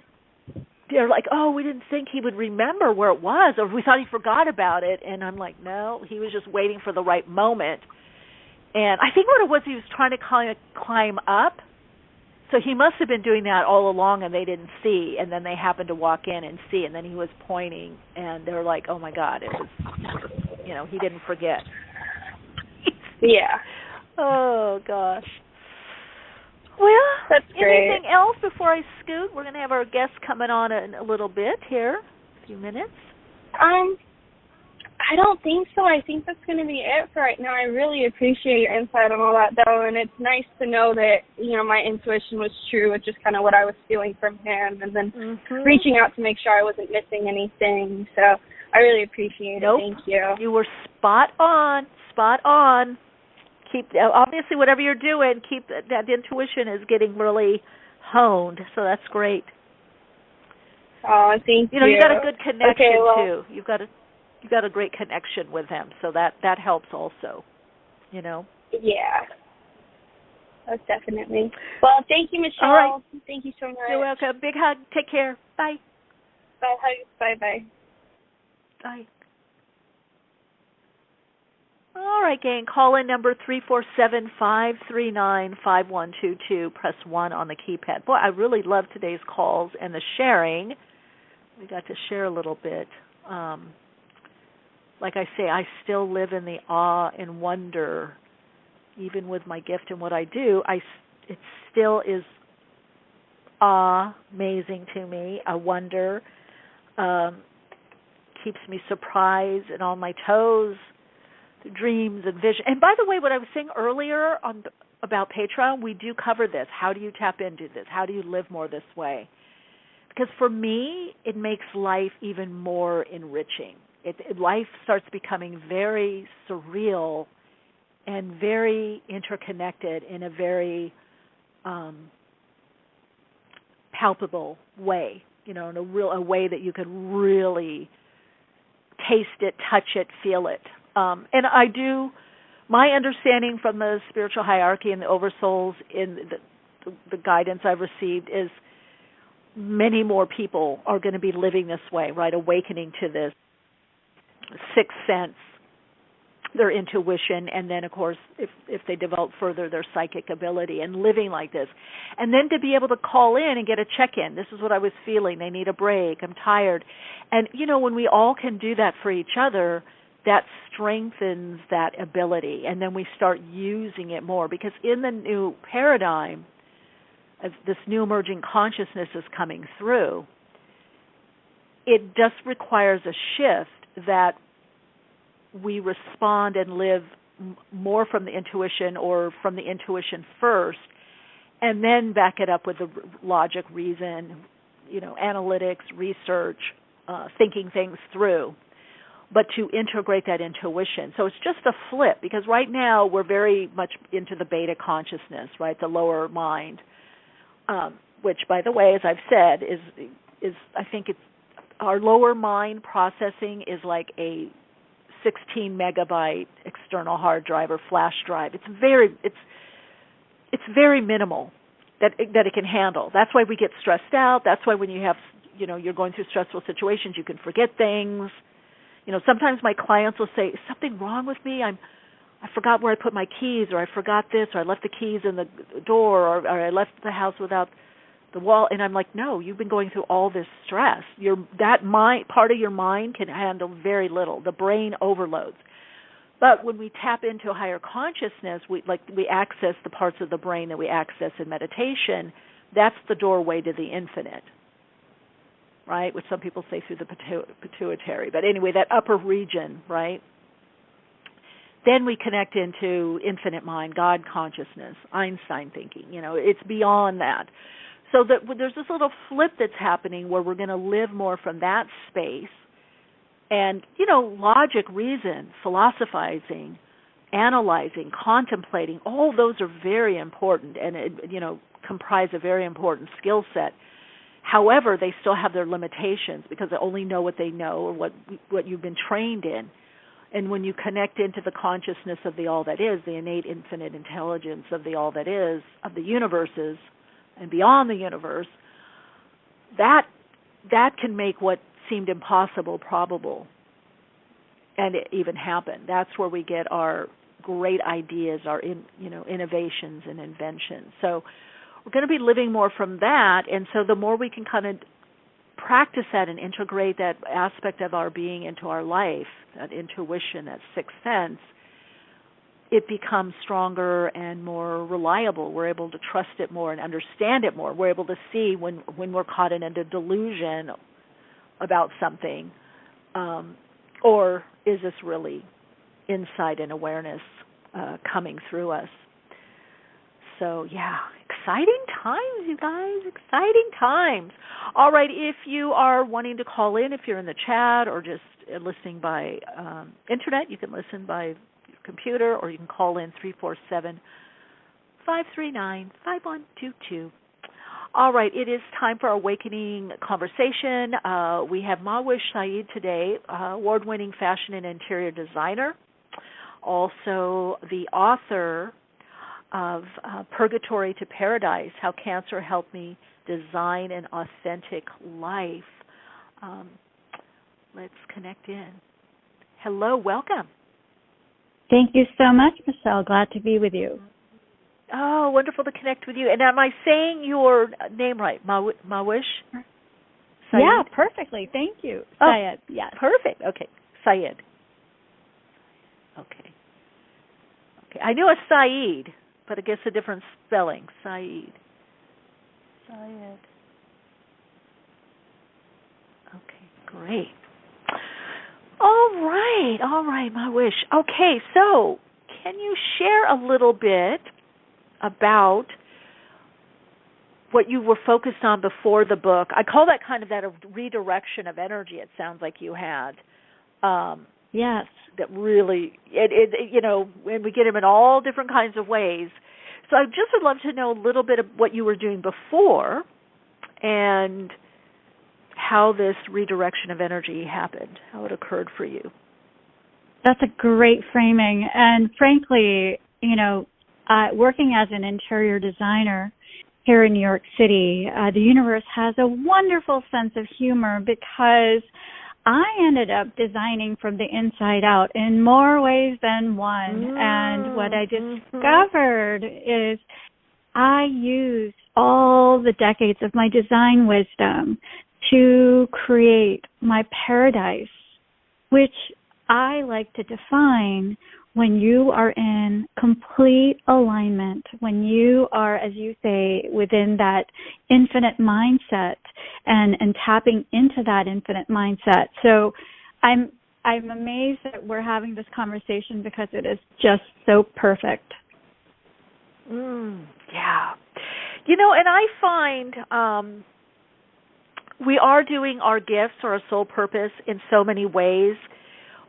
They're like, oh, we didn't think he would remember where it was, or we thought he forgot about it. And I'm like, no, he was just waiting for the right moment. And I think what it was, he was trying to climb up. So he must have been doing that all along, and they didn't see. And then they happened to walk in and see, and then he was pointing, and they were like, oh, my God, it was, he didn't forget. Yeah. Oh, gosh. Well, that's great. Anything else before I scoot? We're going to have our guests coming on in a little bit here, a few minutes. I don't think so. I think that's going to be it for right now. I really appreciate your insight on all that, though, and it's nice to know that, my intuition was true with just kind of what I was feeling from him, and then reaching out to make sure I wasn't missing anything. So I really appreciate it. Thank you. You were spot on, spot on. Obviously, whatever you're doing, keep that intuition is getting really honed, so that's great. Oh, thank you. You got a good connection too. You've got a great connection with him, so that helps also. Yeah, most definitely. Well, thank you, Michelle. All right. Thank you so much. You're welcome. Big hug. Take care. Bye. Bye. Bye. Bye. Bye. All right, gang. Call in number 347-539-5122. Press 1 on the keypad. Boy, I really love today's calls and the sharing. We got to share a little bit. Like I say, I still live in the awe and wonder, even with my gift and what I do. It still is amazing to me. A wonder keeps me surprised and on my toes. Dreams and vision. And by the way, what I was saying earlier about Patreon, we do cover this. How do you tap into this? How do you live more this way? Because for me, it makes life even more enriching. Life starts becoming very surreal and very interconnected in a very palpable way. In a way that you can really taste it, touch it, feel it. And I do, my understanding from the spiritual hierarchy and the oversouls in the guidance I've received is many more people are going to be living this way, right, awakening to this sixth sense, their intuition, and then, of course, if they develop further, their psychic ability and living like this. And then to be able to call in and get a check-in. This is what I was feeling. They need a break. I'm tired. And, when we all can do that for each other, that strengthens that ability, and then we start using it more. Because in the new paradigm, as this new emerging consciousness is coming through, it just requires a shift that we respond and live more from the intuition or from the intuition first, and then back it up with the logic, reason, analytics, research, thinking things through. But to integrate that intuition. So it's just a flip, because right now we're very much into the beta consciousness, right, the lower mind, which, by the way, as I've said, is I think it's our lower mind processing is like a 16 megabyte external hard drive or flash drive. It's very minimal that it can handle. That's why we get stressed out. That's why when you have, you're going through stressful situations, you can forget things. Sometimes my clients will say, "Is something wrong with me? I forgot where I put my keys, or I forgot this, or I left the keys in the door, or I left the house without the wall." And I'm like, "No, you've been going through all this stress. Part of your mind can handle very little. The brain overloads." But when we tap into a higher consciousness, we access the parts of the brain that we access in meditation. That's the doorway to the infinite, right? Which some people say through the pituitary. But anyway, that upper region, right? Then we connect into infinite mind, God consciousness, Einstein thinking. It's beyond that. So that there's this little flip that's happening where we're going to live more from that space. And, logic, reason, philosophizing, analyzing, contemplating, all those are very important and, comprise a very important skill set. However, they still have their limitations because they only know what they know or what you've been trained in. And when you connect into the consciousness of the all that is, the innate infinite intelligence of the all that is, of the universes and beyond the universe, that can make what seemed impossible probable and it even happen. That's where we get our great ideas, our innovations and inventions. So we're going to be living more from that, and so the more we can kind of practice that and integrate that aspect of our being into our life, that intuition, that sixth sense, it becomes stronger and more reliable. We're able to trust it more and understand it more. We're able to see when we're caught in a delusion about something, or is this really insight and awareness coming through us? So, yeah, exciting times, you guys, exciting times. All right, if you are wanting to call in, if you're in the chat or just listening by internet, you can listen by your computer or you can call in 347-539-5122. All right, it is time for our awakening conversation. We have Mahwish Syed today, award-winning fashion and interior designer, also the author of Purgatory to Paradise, How Cancer Helped Me Design an Authentic Life. Let's connect in. Hello, welcome. Thank you so much, Michele. Glad to be with you. Oh, wonderful to connect with you. And am I saying your name right, Mahwish? Syed? Yeah, perfectly. Thank you. Syed, yes. Perfect. Okay, Syed. Okay. I knew a Saeed, but I guess a different spelling. Syed. Okay, great. All right, Mahwish. Okay, so can you share a little bit about what you were focused on before the book? I call that kind of that a redirection of energy. It sounds like you had. Yes. That really, when we get them in all different kinds of ways. So I just would love to know a little bit of what you were doing before and how this redirection of energy happened, how it occurred for you. That's a great framing. And frankly, working as an interior designer here in New York City, the universe has a wonderful sense of humor because I ended up designing from the inside out in more ways than one. And what I discovered is I used all the decades of my design wisdom to create my paradise, which I like to define when you are in complete alignment, when you are, as you say, within that infinite mindset and tapping into that infinite mindset. So I'm amazed that we're having this conversation because it is just so perfect. Yeah. And I find we are doing our gifts or our soul purpose in so many ways.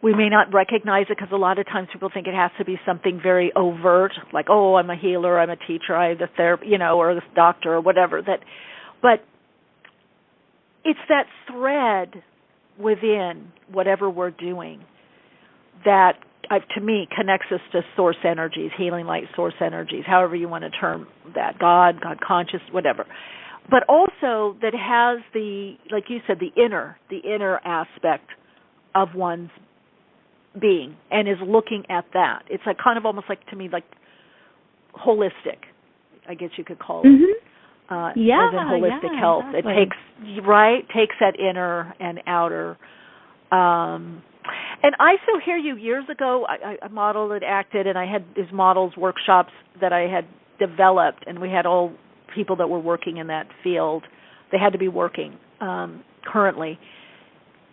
We may not recognize it because a lot of times people think it has to be something very overt, like, oh, I'm a healer, I'm a teacher, I'm a therapist, or a doctor or whatever. But it's that thread within whatever we're doing that to me, connects us to source energies, healing light source energies, however you want to term that, God conscious, whatever. But also that has like you said, the inner aspect of one's being, and is looking at that. It's like kind of almost like, to me, like holistic, I guess you could call it. As in holistic health. Exactly. It takes that inner and outer. And I still hear you. Years ago, I modeled and acted, and I had these models workshops that I had developed, and we had all people that were working in that field. They had to be working currently.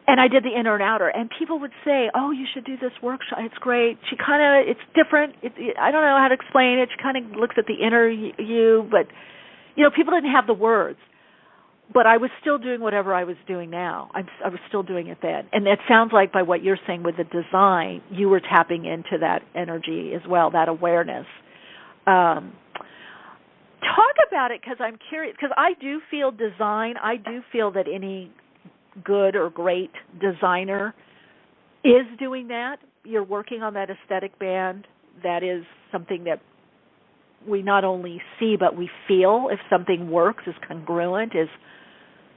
And I did the inner and outer, and people would say, "Oh, you should do this workshop. It's great." It's different. I don't know how to explain it. She kind of looks at the inner you, but people didn't have the words. But I was still doing whatever I was doing now. I was still doing it then. And it sounds like by what you're saying with the design, you were tapping into that energy as well, that awareness. Talk about it, because I'm curious, because I do feel design. I do feel that any good or great designer is doing that. You're working on that aesthetic band. That is something that we not only see, but we feel. If something works, is congruent, is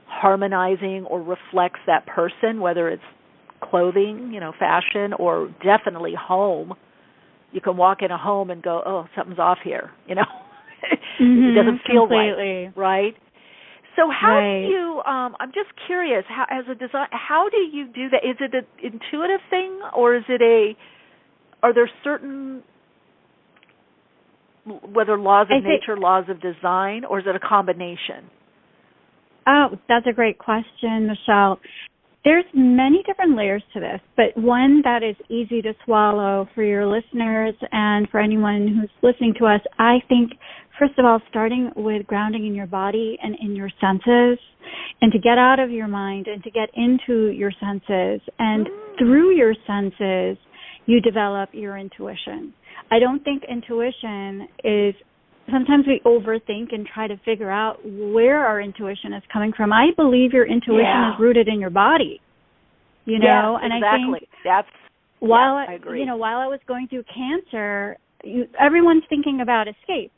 harmonizing, or reflects that person, whether it's clothing, fashion, or definitely home. You can walk in a home and go, "Oh, something's off here," It doesn't feel right? So how do you, I'm just curious, how, as a design, how do you do that? Is it an intuitive thing, or are there certain, whether laws of nature, laws of design, or is it a combination? Oh, that's a great question, Michele. There's many different layers to this, but one that is easy to swallow for your listeners and for anyone who's listening to us, I think, first of all, starting with grounding in your body and in your senses, and to get out of your mind and to get into your senses. And through your senses, you develop your intuition. I don't think intuition is, sometimes we overthink and try to figure out where our intuition is coming from. I believe your intuition is rooted in your body, and exactly. I think I agree. While I was going through cancer, everyone's thinking about escape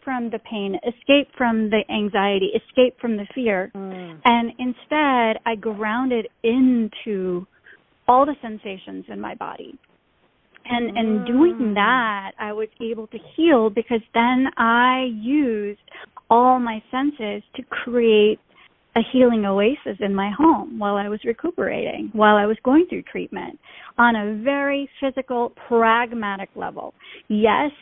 from the pain, escape from the anxiety, escape from the fear. And instead, I grounded into all the sensations in my body. And doing that, I was able to heal, because then I used all my senses to create a healing oasis in my home while I was recuperating, while I was going through treatment, on a very physical, pragmatic level. Yes,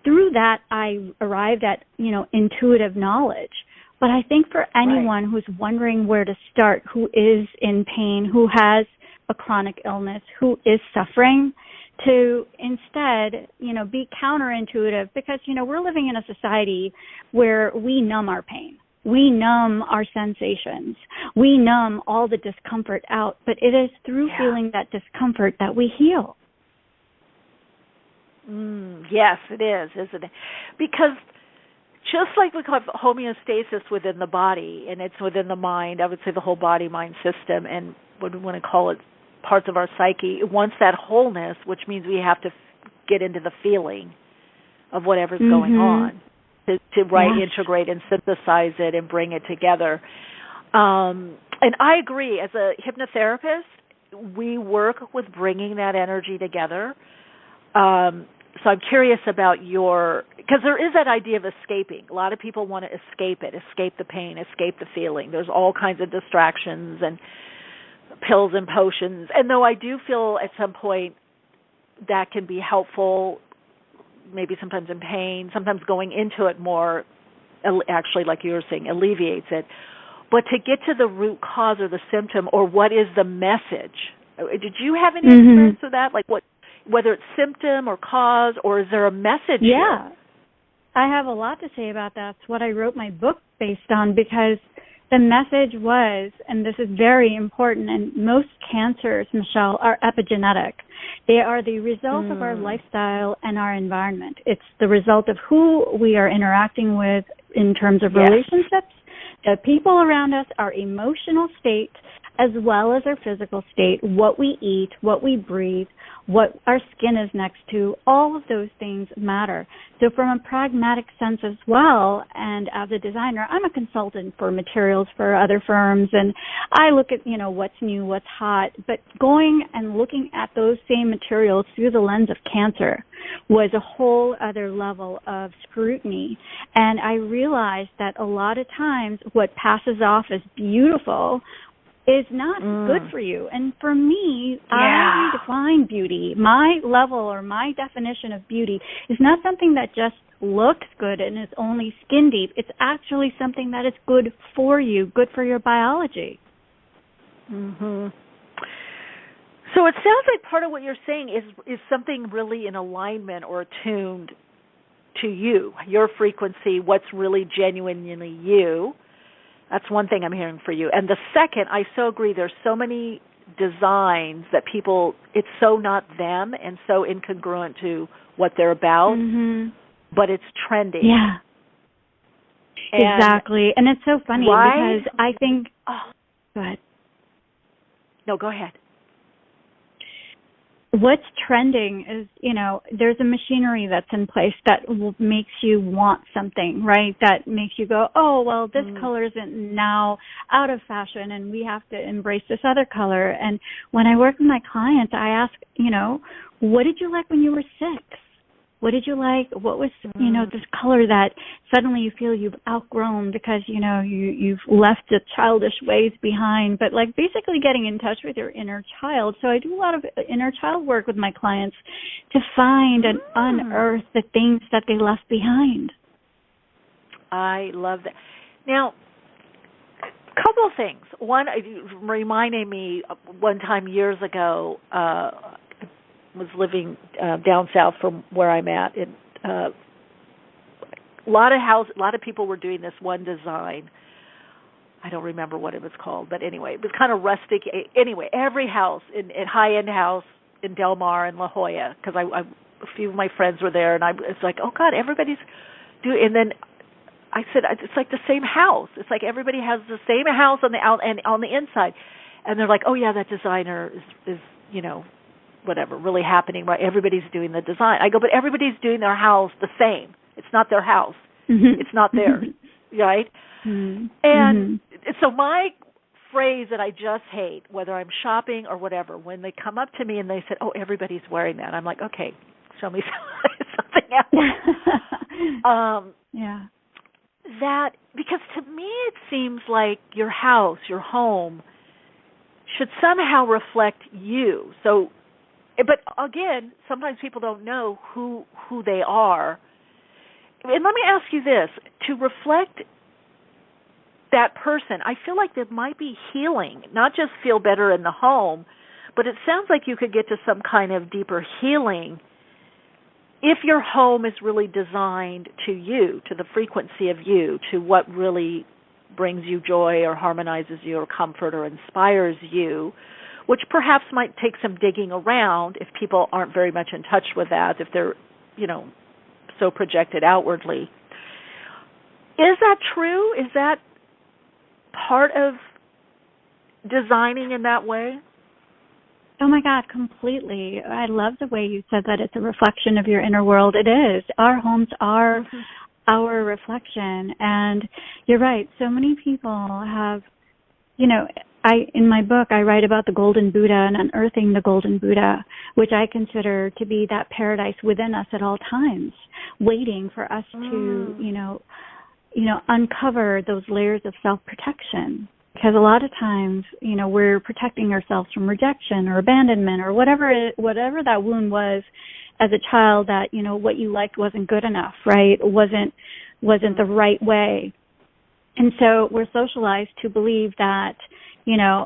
through that I arrived at, intuitive knowledge. But I think for anyone who's wondering where to start, who is in pain, who has a chronic illness, who is suffering, to instead, be counterintuitive, because, we're living in a society where we numb our pain. We numb our sensations. We numb all the discomfort out, but it is through feeling that discomfort that we heal. Yes, it is, isn't it? Because just like we have homeostasis within the body, and it's within the mind, I would say the whole body-mind system, and what we want to call it, parts of our psyche, it wants that wholeness, which means we have to get into the feeling of whatever's going on to integrate and synthesize it and bring it together. And I agree. As a hypnotherapist, we work with bringing that energy together. So I'm curious about because there is that idea of escaping. A lot of people want to escape it, escape the pain, escape the feeling. There's all kinds of distractions and pills and potions. And though I do feel at some point that can be helpful, maybe sometimes in pain, sometimes going into it more, actually, like you were saying, alleviates it. But to get to the root cause or the symptom, or what is the message? Did you have any experience with that? Like whether it's symptom or cause, or is there a message here? I have a lot to say about that. That's what I wrote my book based on, because the message was, and this is very important, and most cancers, Michele, are epigenetic. They are the result of our lifestyle and our environment. It's the result of who we are interacting with in terms of relationships, the people around us, our emotional state, as well as our physical state, what we eat, what we breathe, what our skin is next to, all of those things matter. So from a pragmatic sense as well, and as a designer, I'm a consultant for materials for other firms, and I look at, what's new, what's hot, but going and looking at those same materials through the lens of cancer was a whole other level of scrutiny. And I realized that a lot of times what passes off as beautiful is not good for you. And for me, I redefine beauty. My level or my definition of beauty is not something that just looks good and is only skin deep. It's actually something that is good for you, good for your biology. Mm-hmm. So it sounds like part of what you're saying is something really in alignment or attuned to you, your frequency, what's really genuinely you. That's one thing I'm hearing for you. And the second, I so agree, there's so many designs that people, it's so not them and so incongruent to what they're about, but it's trendy. Yeah. Exactly. And it's so funny because I think... go ahead. No, go ahead. What's trending is, there's a machinery that's in place that makes you want something, right? That makes you go, oh, well, this color isn't now out of fashion and we have to embrace this other color. And when I work with my clients, I ask, what did you like when you were 6? What did you like? What was, this color that suddenly you feel you've outgrown because, you've left the childish ways behind, but like basically getting in touch with your inner child. So I do a lot of inner child work with my clients to find and unearth the things that they left behind. I love that. Now, a couple of things. One, reminding me one time years ago, was living down south from where I'm at. And, a lot of people were doing this one design. I don't remember what it was called, but anyway, it was kind of rustic. Anyway, every house, in high-end house in Del Mar and La Jolla, because a few of my friends were there, and it's like, oh God, everybody's doing. And then I said, it's like the same house. It's like everybody has the same house on the out and on the inside, and they're like, oh yeah, that designer is whatever, really happening, right? Everybody's doing the design. I go, but everybody's doing their house the same. It's not their house. It's not theirs, right? And so my phrase that I just hate, whether I'm shopping or whatever, when they come up to me and they said, oh, everybody's wearing that, I'm like, okay, show me something else. That, because to me it seems like your house, your home, should somehow reflect you. So, but again, sometimes people don't know who they are. And let me ask you this, to reflect that person, I feel like there might be healing, not just feel better in the home, but it sounds like you could get to some kind of deeper healing if your home is really designed to you, to the frequency of you, to what really brings you joy or harmonizes you or comfort or inspires you, which perhaps might take some digging around if people aren't very much in touch with that, if they're, so projected outwardly. Is that true? Is that part of designing in that way? Oh my God, completely. I love the way you said that it's a reflection of your inner world. It is. Our homes are our reflection. And you're right. So many people have, in my book, I write about the Golden Buddha and unearthing the Golden Buddha, which I consider to be that paradise within us at all times, waiting for us to, uncover those layers of self-protection. Because a lot of times, we're protecting ourselves from rejection or abandonment or whatever that wound was as a child, that, what you liked wasn't good enough, right? It wasn't the right way. And so we're socialized to believe that,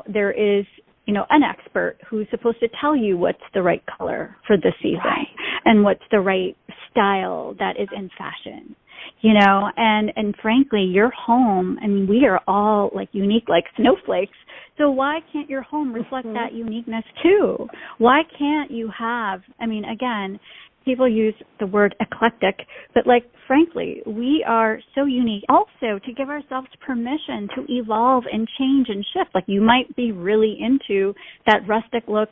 there is, an expert who's supposed to tell you what's the right color for the season and what's the right style that is in fashion, and frankly, your home, we are all unique like snowflakes. So why can't your home reflect that uniqueness too? Why can't you have, again, people use the word eclectic, but like, frankly, we are so unique. Also, to give ourselves permission to evolve and change and shift. Like, you might be really into that rustic look,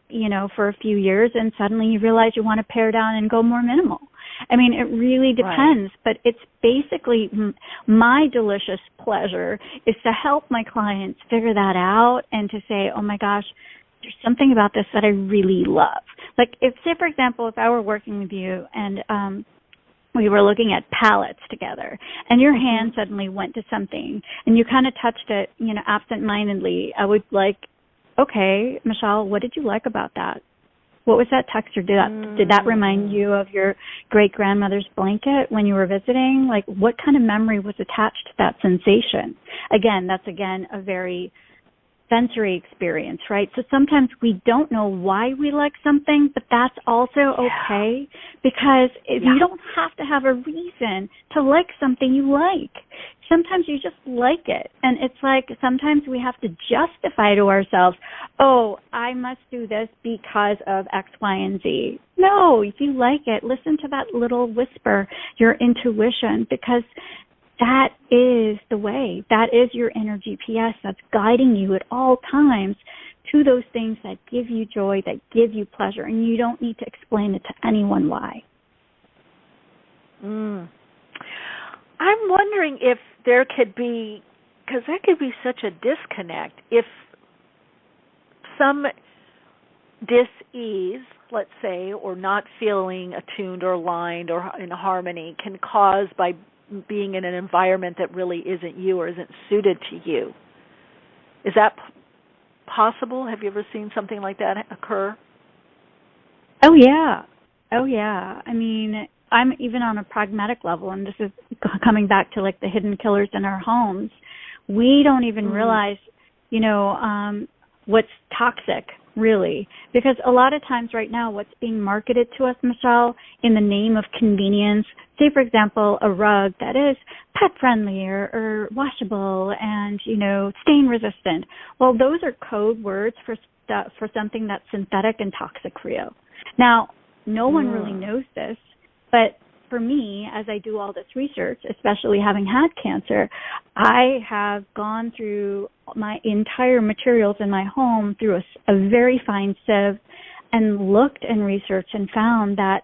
for a few years, and suddenly you realize you want to pare down and go more minimal. I mean, it really depends, but it's basically my delicious pleasure is to help my clients figure that out and to say, oh my gosh, there's something about this that I really love. Like, say, for example, if I were working with you and we were looking at palettes together and your hand suddenly went to something and you kind of touched it, absent-mindedly, I would like, okay, Michele, what did you like about that? What was that texture? Did that remind you of your great-grandmother's blanket when you were visiting? Like, what kind of memory was attached to that sensation? Again, that's, a very sensory experience, right? So sometimes we don't know why we like something, but that's also okay because you don't have to have a reason to like something you like. Sometimes you just like it. And it's like sometimes we have to justify to ourselves, oh, I must do this because of X, Y, and Z. No, if you like it, listen to that little whisper, your intuition, because that is the way. That is your inner GPS that's guiding you at all times to those things that give you joy, that give you pleasure, and you don't need to explain it to anyone why. I'm wondering if there could be, because there could be such a disconnect, if some dis-ease, let's say, or not feeling attuned or aligned or in harmony can cause by being in an environment that really isn't you or isn't suited to you. Is that possible? Have you ever seen something like that occur? Oh, yeah. I mean, I'm even on a pragmatic level, and this is coming back to like the hidden killers in our homes. We don't even realize, what's toxic, really, because a lot of times right now what's being marketed to us, Michele, in the name of convenience, say, for example, a rug that is pet-friendly or washable and, stain-resistant. Well, those are code words for something that's synthetic and toxic for you. Now, no one really knows this, but for me, as I do all this research, especially having had cancer, I have gone through my entire materials in my home through a very fine sieve and looked and researched and found that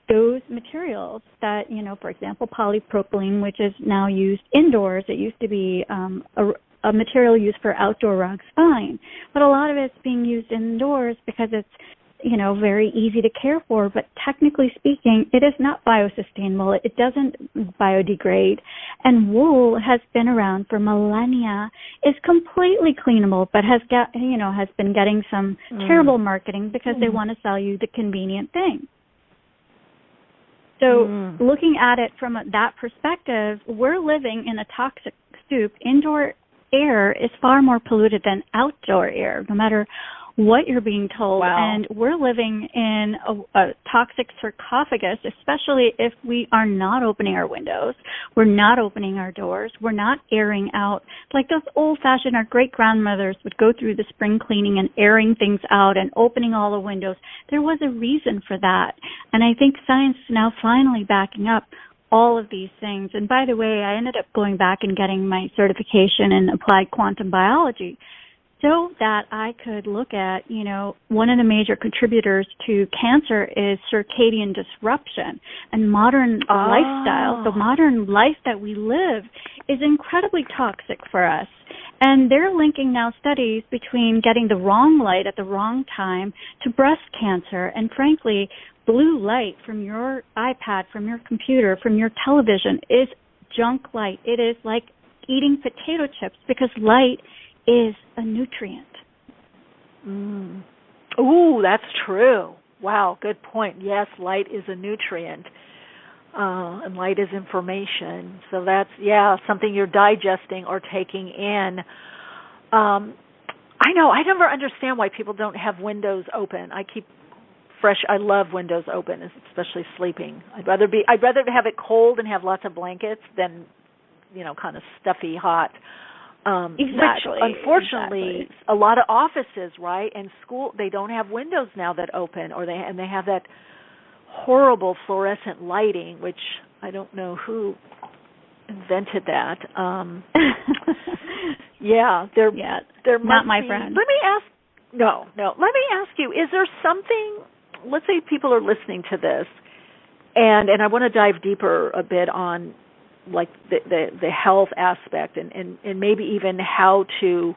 those materials that, for example, polypropylene, which is now used indoors, it used to be a material used for outdoor rugs, fine. But a lot of it's being used indoors because it's very easy to care for, but technically speaking, it is not biosustainable. It doesn't biodegrade. And wool has been around for millennia, is completely cleanable, but has been getting some terrible marketing because they want to sell you the convenient thing. So looking at it from that perspective, we're living in a toxic soup. Indoor air is far more polluted than outdoor air, no matter what you're being told. Wow. And we're living in a toxic sarcophagus, especially if we are not opening our windows, we're not opening our doors, we're not airing out. Like those old-fashioned, our great-grandmothers would go through the spring cleaning and airing things out and opening all the windows. There was a reason for that. And I think science is now finally backing up all of these things. And by the way, I ended up going back and getting my certification in applied quantum biology, so that I could look at, one of the major contributors to cancer is circadian disruption and modern lifestyle. The modern life that we live is incredibly toxic for us. And they're linking now studies between getting the wrong light at the wrong time to breast cancer. And frankly, blue light from your iPad, from your computer, from your television is junk light. It is like eating potato chips because light is a nutrient. Ooh, that's true. Wow, good point. Yes, light is a nutrient, and light is information. So that's, something you're digesting or taking in. I know, I never understand why people don't have windows open. I love windows open, especially sleeping. I'd rather have it cold and have lots of blankets than, kind of stuffy, hot. Exactly. Which, unfortunately, a lot of offices, right, and school, they don't have windows now that open, or they have that horrible fluorescent lighting, which I don't know who invented that. There must not my be, friend. Let me ask you, is there something, let's say people are listening to this, and I want to dive deeper a bit on like the health aspect and maybe even how to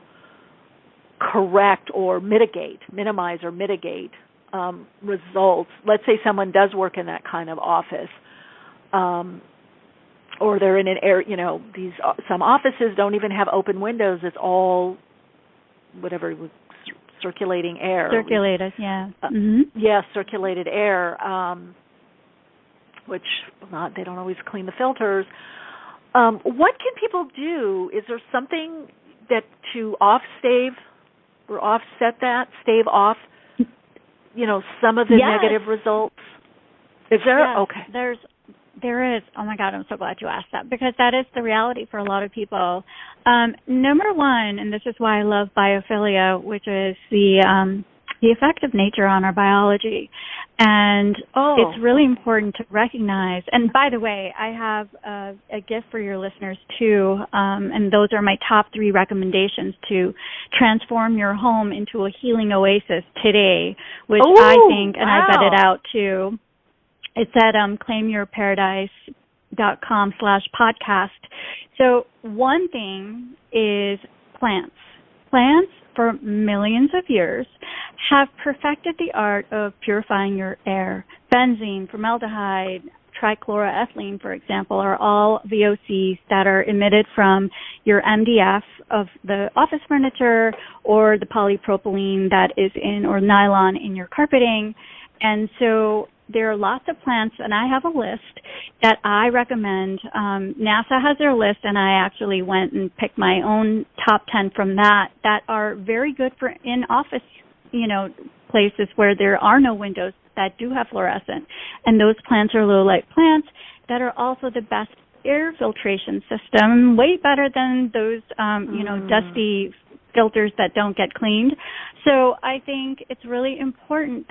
correct or minimize or mitigate results. Let's say someone does work in that kind of office, or they're in an area, some offices don't even have open windows. It's all whatever, circulating air. Circulated, yeah. Yeah, circulated air, which they don't always clean the filters. What can people do? Is there something that to stave off, some of the negative results? Is there? Yes, okay. There is. Oh my God, I'm so glad you asked that, because that is the reality for a lot of people. Number one, and this is why I love biophilia, which is the effect of nature on our biology. And it's really important to recognize. And by the way, I have a gift for your listeners too, and those are my top 3 recommendations to transform your home into a healing oasis today, which I think, and I vet it out too. It's at claimyourparadise.com/podcast. So one thing is plants. Plants, for millions of years, have perfected the art of purifying your air. Benzene, formaldehyde, trichloroethylene, for example, are all VOCs that are emitted from your MDF of the office furniture or the polypropylene that is or nylon in your carpeting. And so there are lots of plants, and I have a list that I recommend. NASA has their list, and I actually went and picked my own top 10 from that are very good for in-office, places where there are no windows that do have fluorescent. And those plants are low-light plants that are also the best air filtration system, way better than those, dusty filters that don't get cleaned. So I think it's really important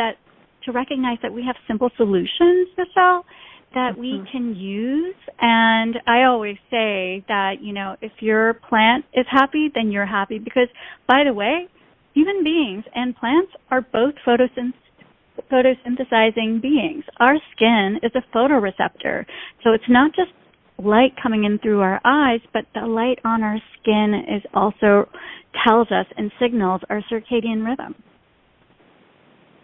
to recognize that we have simple solutions, Michele, that we can use. And I always say that, if your plant is happy, then you're happy. Because, by the way, human beings and plants are both photosynthesizing beings. Our skin is a photoreceptor. So it's not just light coming in through our eyes, but the light on our skin is also tells us and signals our circadian rhythm.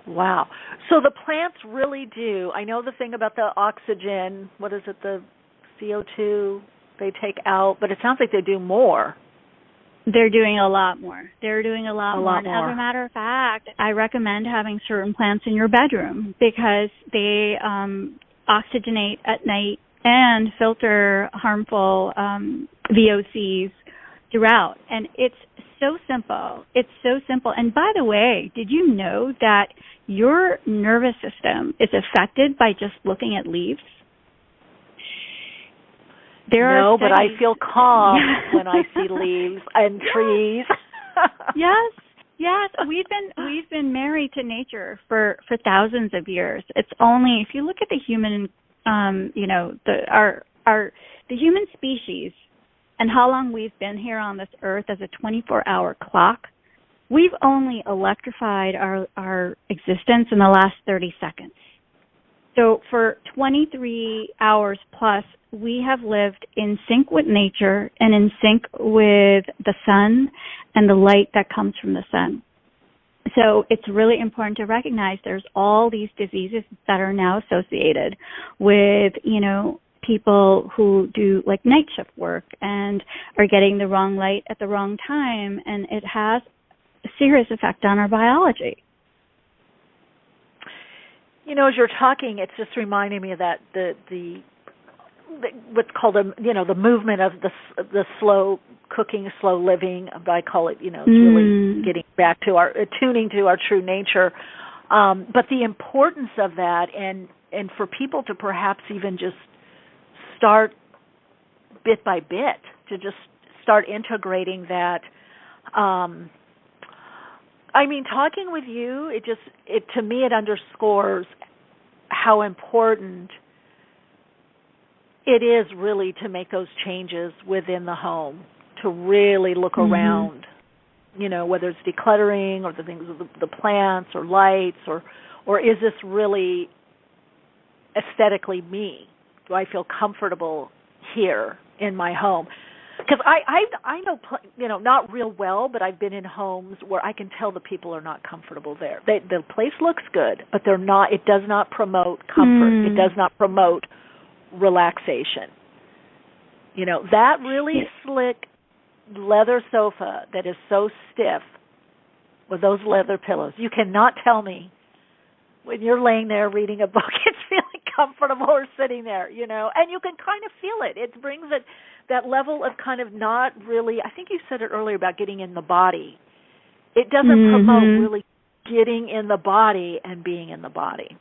Wow. So the plants really do. I know the thing about the oxygen, what is it, the CO2 they take out, but it sounds like they do more. They're doing a lot more. And as a matter of fact, I recommend having certain plants in your bedroom because they oxygenate at night and filter harmful VOCs throughout. And it's so simple. And by the way, did you know that your nervous system is affected by just looking at leaves? No, but I feel calm when I see leaves and trees. Yes. We've been married to nature for thousands of years. It's only if you look at the human, the human species and how long we've been here on this earth as a 24-hour clock, we've only electrified our existence in the last 30 seconds. So for 23 hours plus, we have lived in sync with nature and in sync with the sun and the light that comes from the sun. So it's really important to recognize there's all these diseases that are now associated with, people who do like night shift work and are getting the wrong light at the wrong time, and it has a serious effect on our biology. As you're talking, it's just reminding me of that the what's called the movement of the slow cooking, slow living. I call it, it's really getting back to attuning to our true nature. But the importance of that, and for people to perhaps even just start bit by bit to just start integrating that. Talking with you, to me, it underscores how important it is really to make those changes within the home, to really look around, you know, whether it's decluttering or the things with the plants or lights, or is this really aesthetically me? Do I feel comfortable here in my home? Because I know, you know, not real well, but I've been in homes where I can tell the people are not comfortable there. The place looks good, but they're not. It does not promote comfort. It does not promote relaxation. You know, that really slick leather sofa that is so stiff with those leather pillows, you cannot tell me when you're laying there reading a book it's feeling comfortable or sitting there, you know, and you can kind of feel it. It brings that level of kind of not really, I think you said it earlier about getting in the body. It doesn't promote really getting in the body and being in the body.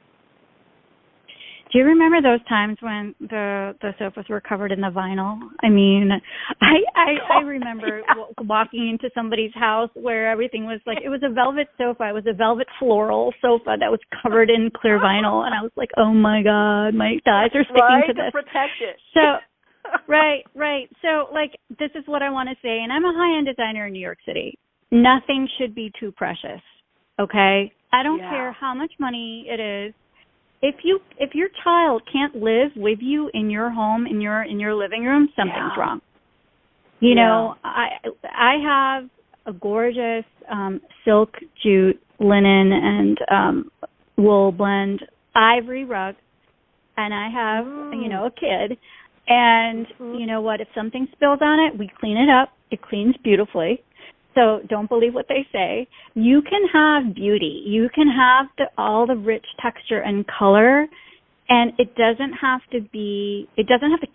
Do you remember those times when the sofas were covered in the vinyl? I mean, I remember walking into somebody's house where everything was like, it was a velvet sofa. It was a velvet floral sofa that was covered in clear vinyl. And I was like, oh, my God, my thighs are sticking to this. To protect it. So, right. So, like, this is what I want to say. And I'm a high-end designer in New York City. Nothing should be too precious, okay? I don't care how much money it is. If your child can't live with you in your home, in your living room, something's wrong. You know, I have a gorgeous silk, jute, linen, and wool blend ivory rug, and I have you know, a kid, and you know what? If something spills on it, we clean it up. It cleans beautifully. So don't believe what they say. You can have beauty. You can have all the rich texture and color, and it doesn't have to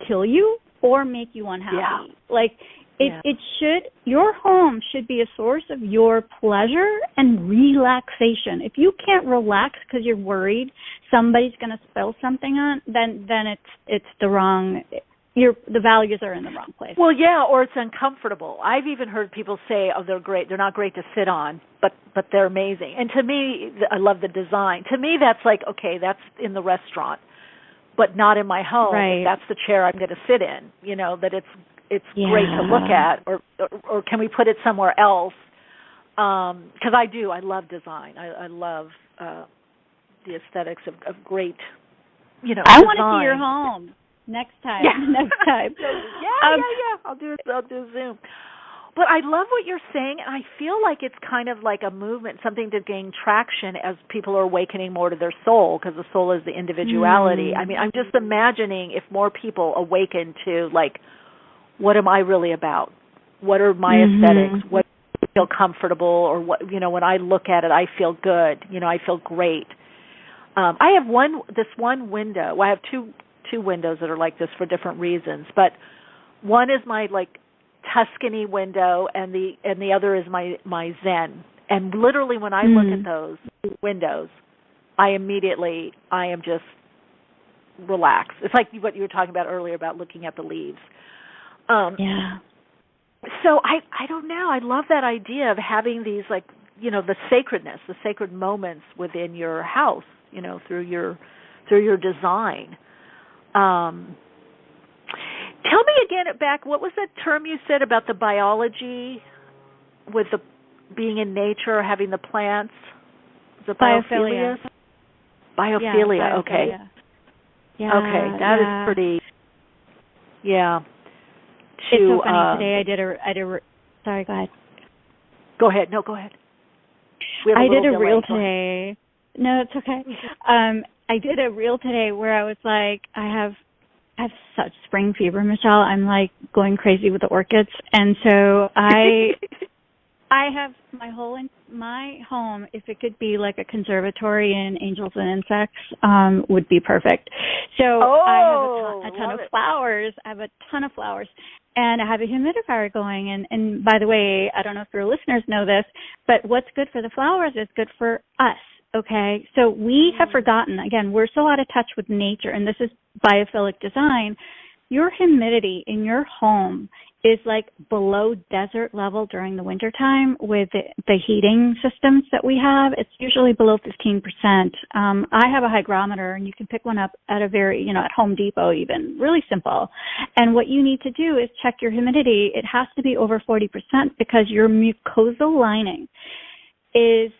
kill you or make you unhappy. Yeah. Like it should, your home should be a source of your pleasure and relaxation. If you can't relax because you're worried somebody's going to spill something on, then it's the wrong. The values are in the wrong place. Well, yeah, or it's uncomfortable. I've even heard people say, "Oh, they're great. They're not great to sit on, but they're amazing." And to me, I love the design. To me, that's like, okay, that's in the restaurant, but not in my home. Right. That's the chair I'm going to sit in. You know, that it's great to look at, or can we put it somewhere else? Because I love design. I love the aesthetics of great, you know, I design. want to see your home. Next time. I'll do Zoom. But I love what you're saying, and I feel like it's kind of like a movement, something to gain traction as people are awakening more to their soul, because the soul is the individuality. I mean, I'm just imagining if more people awaken to, like, what am I really about? What are my aesthetics? What do I feel comfortable, or what, you know, when I look at it, I feel good. You know, I feel great. I have this one window. Well, I have two windows that are like this for different reasons, but one is my like Tuscany window, and the other is my Zen. And literally, when I look at those windows, I am just relaxed. It's like what you were talking about earlier about looking at the leaves. So I don't know. I love that idea of having these, like, you know, the sacredness, the sacred moments within your house, you know, through your design. Tell me again back, what was that term you said about the biology with the being in nature, having the plants? The biophilia? Biophilia, okay. Yeah, okay, that is pretty, It's so funny. Today I did a sorry, go ahead. Go ahead. No, go ahead. I did a reel today. No, it's okay. I did a reel today where I was like, I have such spring fever, Michelle. I'm like going crazy with the orchids, and so I have my home. If it could be like a conservatory in angels and insects, would be perfect. So I have a ton of flowers. I have a ton of flowers, and I have a humidifier going. And by the way, I don't know if your listeners know this, but what's good for the flowers is good for us. Okay, so we have forgotten, again, we're so out of touch with nature, and this is biophilic design. Your humidity in your home is like below desert level during the wintertime with the heating systems that we have. It's usually below 15%. I have a hygrometer, and you can pick one up at at Home Depot even, really simple. And what you need to do is check your humidity. It has to be over 40% because your mucosal lining is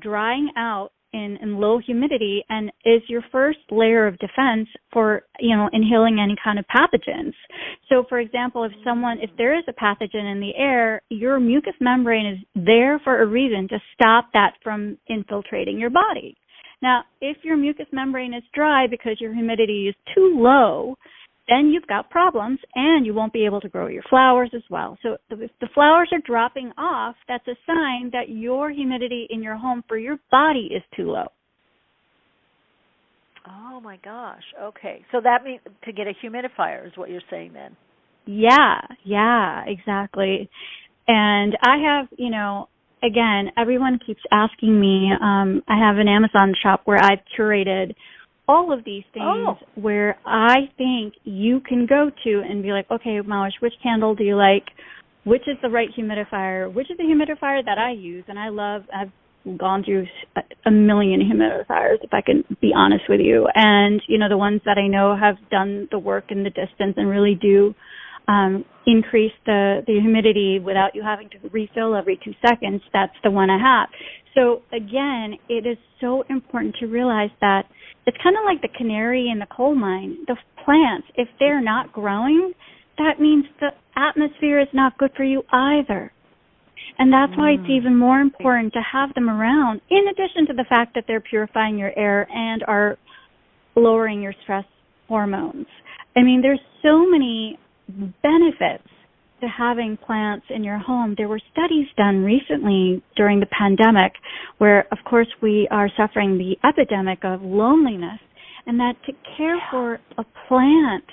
drying out in low humidity and is your first layer of defense for, inhaling any kind of pathogens. So, for example, if there is a pathogen in the air, your mucous membrane is there for a reason to stop that from infiltrating your body. Now, if your mucous membrane is dry because your humidity is too low, then you've got problems, and you won't be able to grow your flowers as well. So if the flowers are dropping off, that's a sign that your humidity in your home for your body is too low. Oh, my gosh. Okay. So that means to get a humidifier is what you're saying then? Yeah, exactly. And I have, again, everyone keeps asking me, I have an Amazon shop where I've curated all of these things where I think you can go to and be like, okay, Mahwish, which candle do you like? Which is the right humidifier? Which is the humidifier that I use? And I've gone through a million humidifiers, if I can be honest with you. And, the ones that I know have done the work in the distance and really do increase the humidity without you having to refill every 2 seconds, that's the one I have. So, again, it is so important to realize that it's kind of like the canary in the coal mine. The plants, if they're not growing, that means the atmosphere is not good for you either. And that's why it's even more important to have them around, in addition to the fact that they're purifying your air and are lowering your stress hormones. I mean, there's so many benefits to having plants in your home. There were studies done recently during the pandemic where, of course, we are suffering the epidemic of loneliness, and that to care for a plant,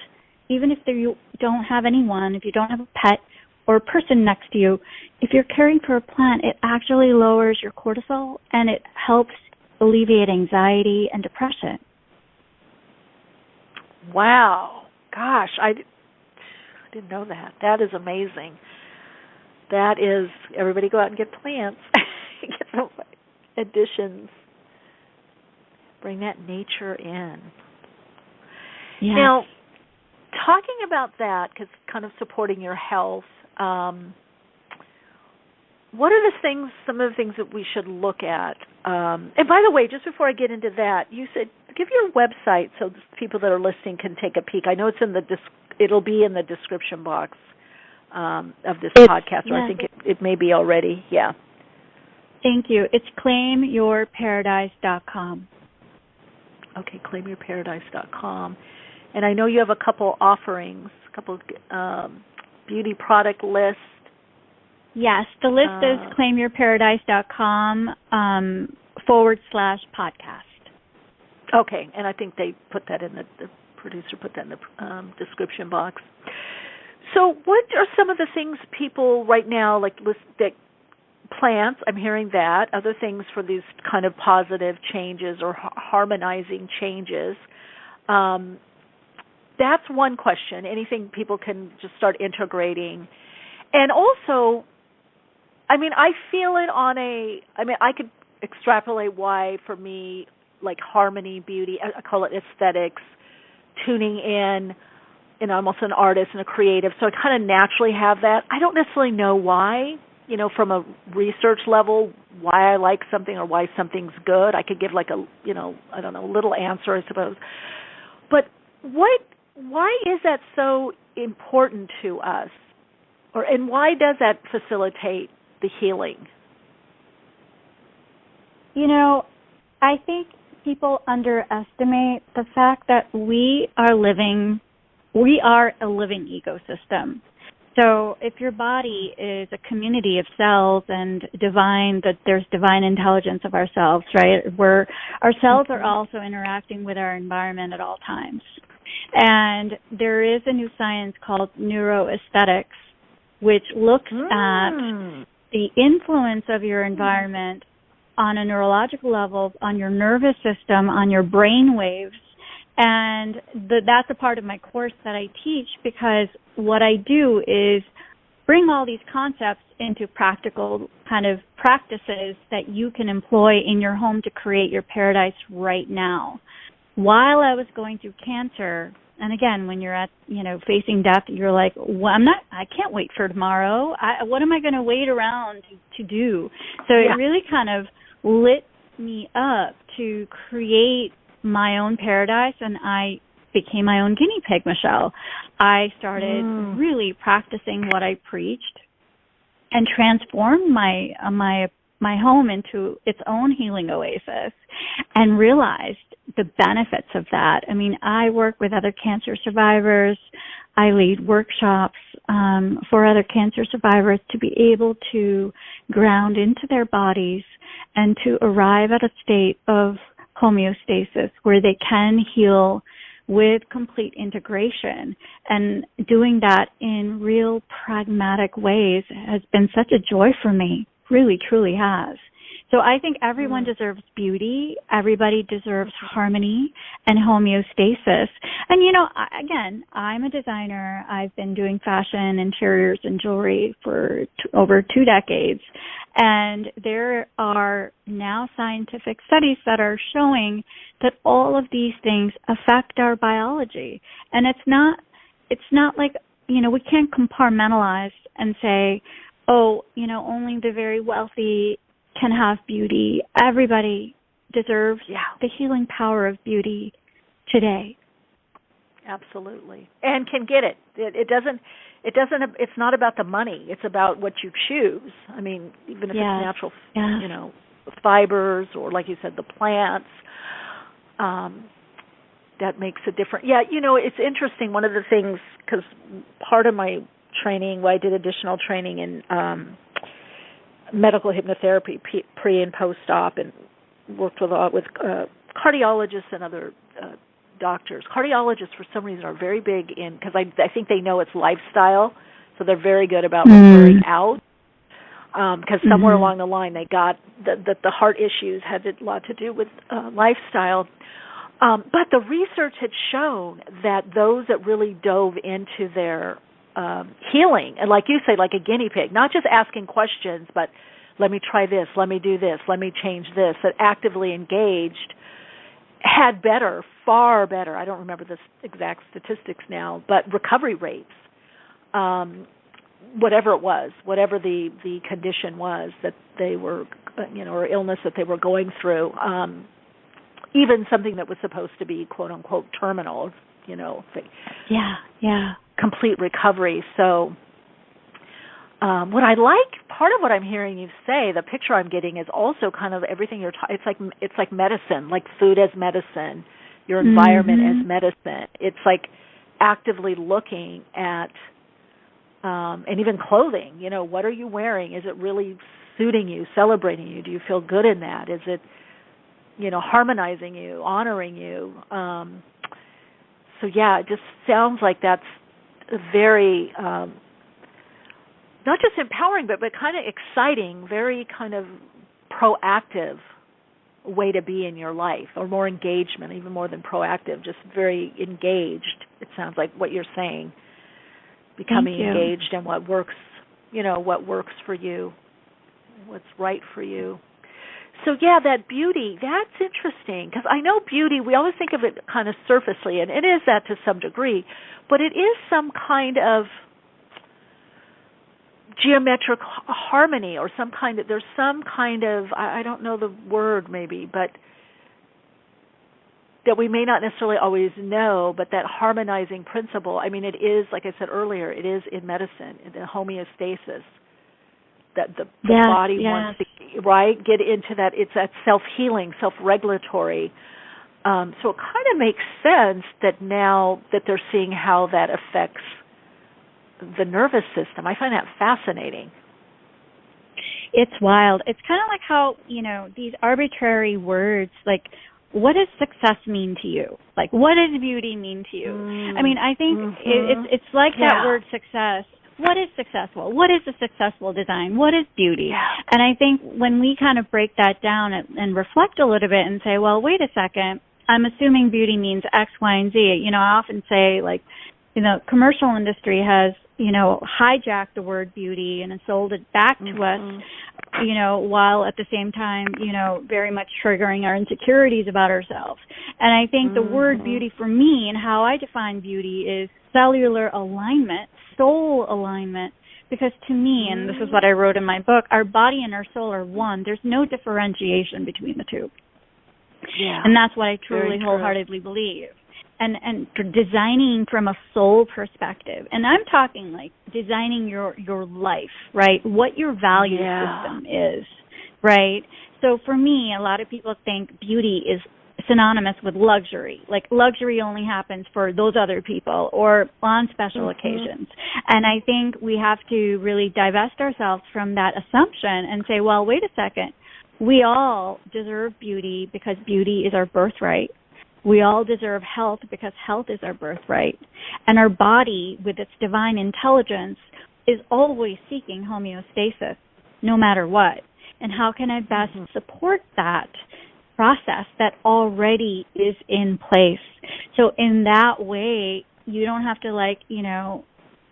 even if you don't have anyone, if you don't have a pet or a person next to you, if you're caring for a plant, it actually lowers your cortisol and it helps alleviate anxiety and depression. Wow. Gosh, I didn't know that. That is amazing. That is, everybody go out and get plants. Get some additions. Bring that nature in. Yes. Now, talking about that, because kind of supporting your health, what are some of the things that we should look at? And by the way, just before I get into that, you said give your website so people that are listening can take a peek. I know it's it'll be in the description box of this podcast, or I think it may be already. Yeah. Thank you. It's claimyourparadise.com. Okay, claimyourparadise.com. And I know you have a couple offerings, beauty product lists. Yes, the list is claimyourparadise.com /podcast. Okay, and I think they put that in the producer put that in the description box. So what are some of the things people right now that plants, I'm hearing that, other things for these kind of positive changes or harmonizing changes? That's one question. Anything people can just start integrating. And also, I feel it I could extrapolate why for me, like harmony, beauty, I call it aesthetics, tuning in, almost an artist and a creative. So I kind of naturally have that. I don't necessarily know why, from a research level, why I like something or why something's good. I could give a little answer, I suppose. But why is that so important to us? And why does that facilitate the healing? I think people underestimate the fact that we are a living ecosystem. So if your body is a community of cells and that there's divine intelligence of ourselves, right? Where our cells are also interacting with our environment at all times. And there is a new science called neuroaesthetics, which looks at the influence of your environment on a neurological level, on your nervous system, on your brain waves. And that's a part of my course that I teach, because what I do is bring all these concepts into practical kind of practices that you can employ in your home to create your paradise right now. While I was going through cancer, and again, when you're at, facing death, you're like, well, I can't wait for tomorrow. What am I going to wait around to do? So it really kind of lit me up to create my own paradise, and I became my own guinea pig, Michele. I started really practicing what I preached and transformed my home into its own healing oasis, and realized the benefits of that. I mean, I work with other cancer survivors. I lead workshops for other cancer survivors to be able to ground into their bodies and to arrive at a state of homeostasis where they can heal with complete integration. And doing that in real pragmatic ways has been such a joy for me, really, truly has. So I think everyone deserves beauty. Everybody deserves harmony and homeostasis. And, again, I'm a designer. I've been doing fashion, interiors, and jewelry for over 2 decades. And there are now scientific studies that are showing that all of these things affect our biology. And it's not like, we can't compartmentalize and say, only the very wealthy can have beauty. Everybody deserves the healing power of beauty today. Absolutely. And can get it. It's not about the money. It's about what you choose. I mean, even if it's natural, fibers, or like you said, the plants, that makes a difference. Yeah, it's interesting. One of the things, because part of my training, I did additional training in medical hypnotherapy pre and post-op, and worked with cardiologists and other doctors. Cardiologists, for some reason, are very big in, because I think they know it's lifestyle, so they're very good about referring out, because somewhere along the line they got that the heart issues had a lot to do with lifestyle. But the research had shown that those that really dove into their healing, and like you say, like a guinea pig, not just asking questions, but let me try this, let me do this, let me change this, that actively engaged, had far better, I don't remember the exact statistics now, but recovery rates, whatever it was, whatever the condition was that they were, or illness that they were going through, even something that was supposed to be quote unquote terminal, complete recovery. So what I like, part of what I'm hearing you say, the picture I'm getting, is also kind of everything it's like medicine, like food as medicine, your environment as medicine. It's like actively looking at, and even clothing, what are you wearing? Is it really suiting you, celebrating you? Do you feel good in that? Is it, harmonizing you, honoring you? So yeah, it just sounds like that's a very, not just empowering, but kind of exciting, very kind of proactive way to be in your life, or more engagement, even more than proactive, just very engaged. It sounds like what you're saying, becoming engaged in what works, what works for you, what's right for you. So yeah, that beauty, that's interesting, because I know beauty, we always think of it kind of surfacely, and it is that to some degree, but it is some kind of geometric harmony, or there's some kind of, I don't know the word maybe, but that we may not necessarily always know, but that harmonizing principle, I mean, it is, like I said earlier, it is in medicine, in the homeostasis, that the body wants to, get into that. It's that self-healing, self-regulatory. So it kind of makes sense that now that they're seeing how that affects the nervous system. I find that fascinating. It's wild. It's kind of like how, these arbitrary words, like, what does success mean to you? Like, what does beauty mean to you? I mean, I think it's like that word success. What is successful? What is a successful design? What is beauty? And I think when we kind of break that down and reflect a little bit and say, well, wait a second, I'm assuming beauty means X, Y, and Z. I often say, like, commercial industry has, hijacked the word beauty and sold it back to us, while at the same time, very much triggering our insecurities about ourselves. And I think the word beauty for me and how I define beauty is cellular alignment, soul alignment, because to me, and this is what I wrote in my book, our body and our soul are one. There's no differentiation between the two. Yeah. And that's what I truly wholeheartedly believe. And designing from a soul perspective. And I'm talking like designing your life, right? What your value system is, right? So for me, a lot of people think beauty is synonymous with luxury. Like luxury only happens for those other people or on special occasions. And I think we have to really divest ourselves from that assumption and say, well, wait a second. We all deserve beauty because beauty is our birthright. We all deserve health because health is our birthright. And our body, with its divine intelligence, is always seeking homeostasis, no matter what. And how can I best support that process that already is in place? So in that way, you don't have to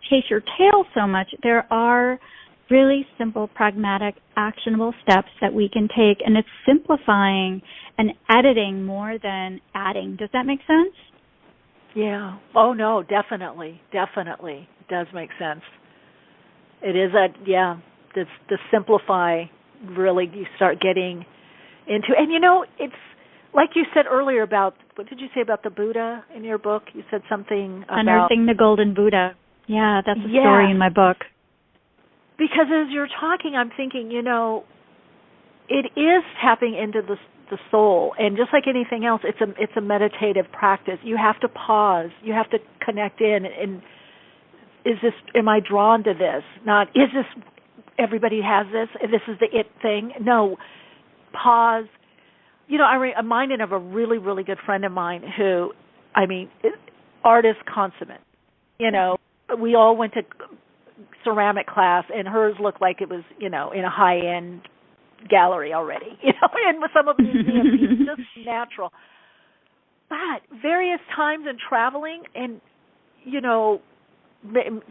chase your tail so much. There are really simple, pragmatic, actionable steps that we can take, and it's simplifying and editing more than adding. Does that make sense? Yeah. Oh, no, definitely. Definitely. It does make sense. It is the simplify, really, you start getting into, and it's like you said earlier about, what did you say about the Buddha in your book? You said something about Unearthing the Golden Buddha. Yeah, that's a story in my book. Because as you're talking, I'm thinking, it is tapping into the soul, and just like anything else, it's a meditative practice. You have to pause. You have to connect in. And am I drawn to this? Not, is this, everybody has this, and this is the it thing. No, pause. I'm reminded of a really, really good friend of mine who, artist consummate. We all went to ceramic class, and hers looked like it was, in a high-end gallery already, and with some of these museums, just natural. But various times in traveling and,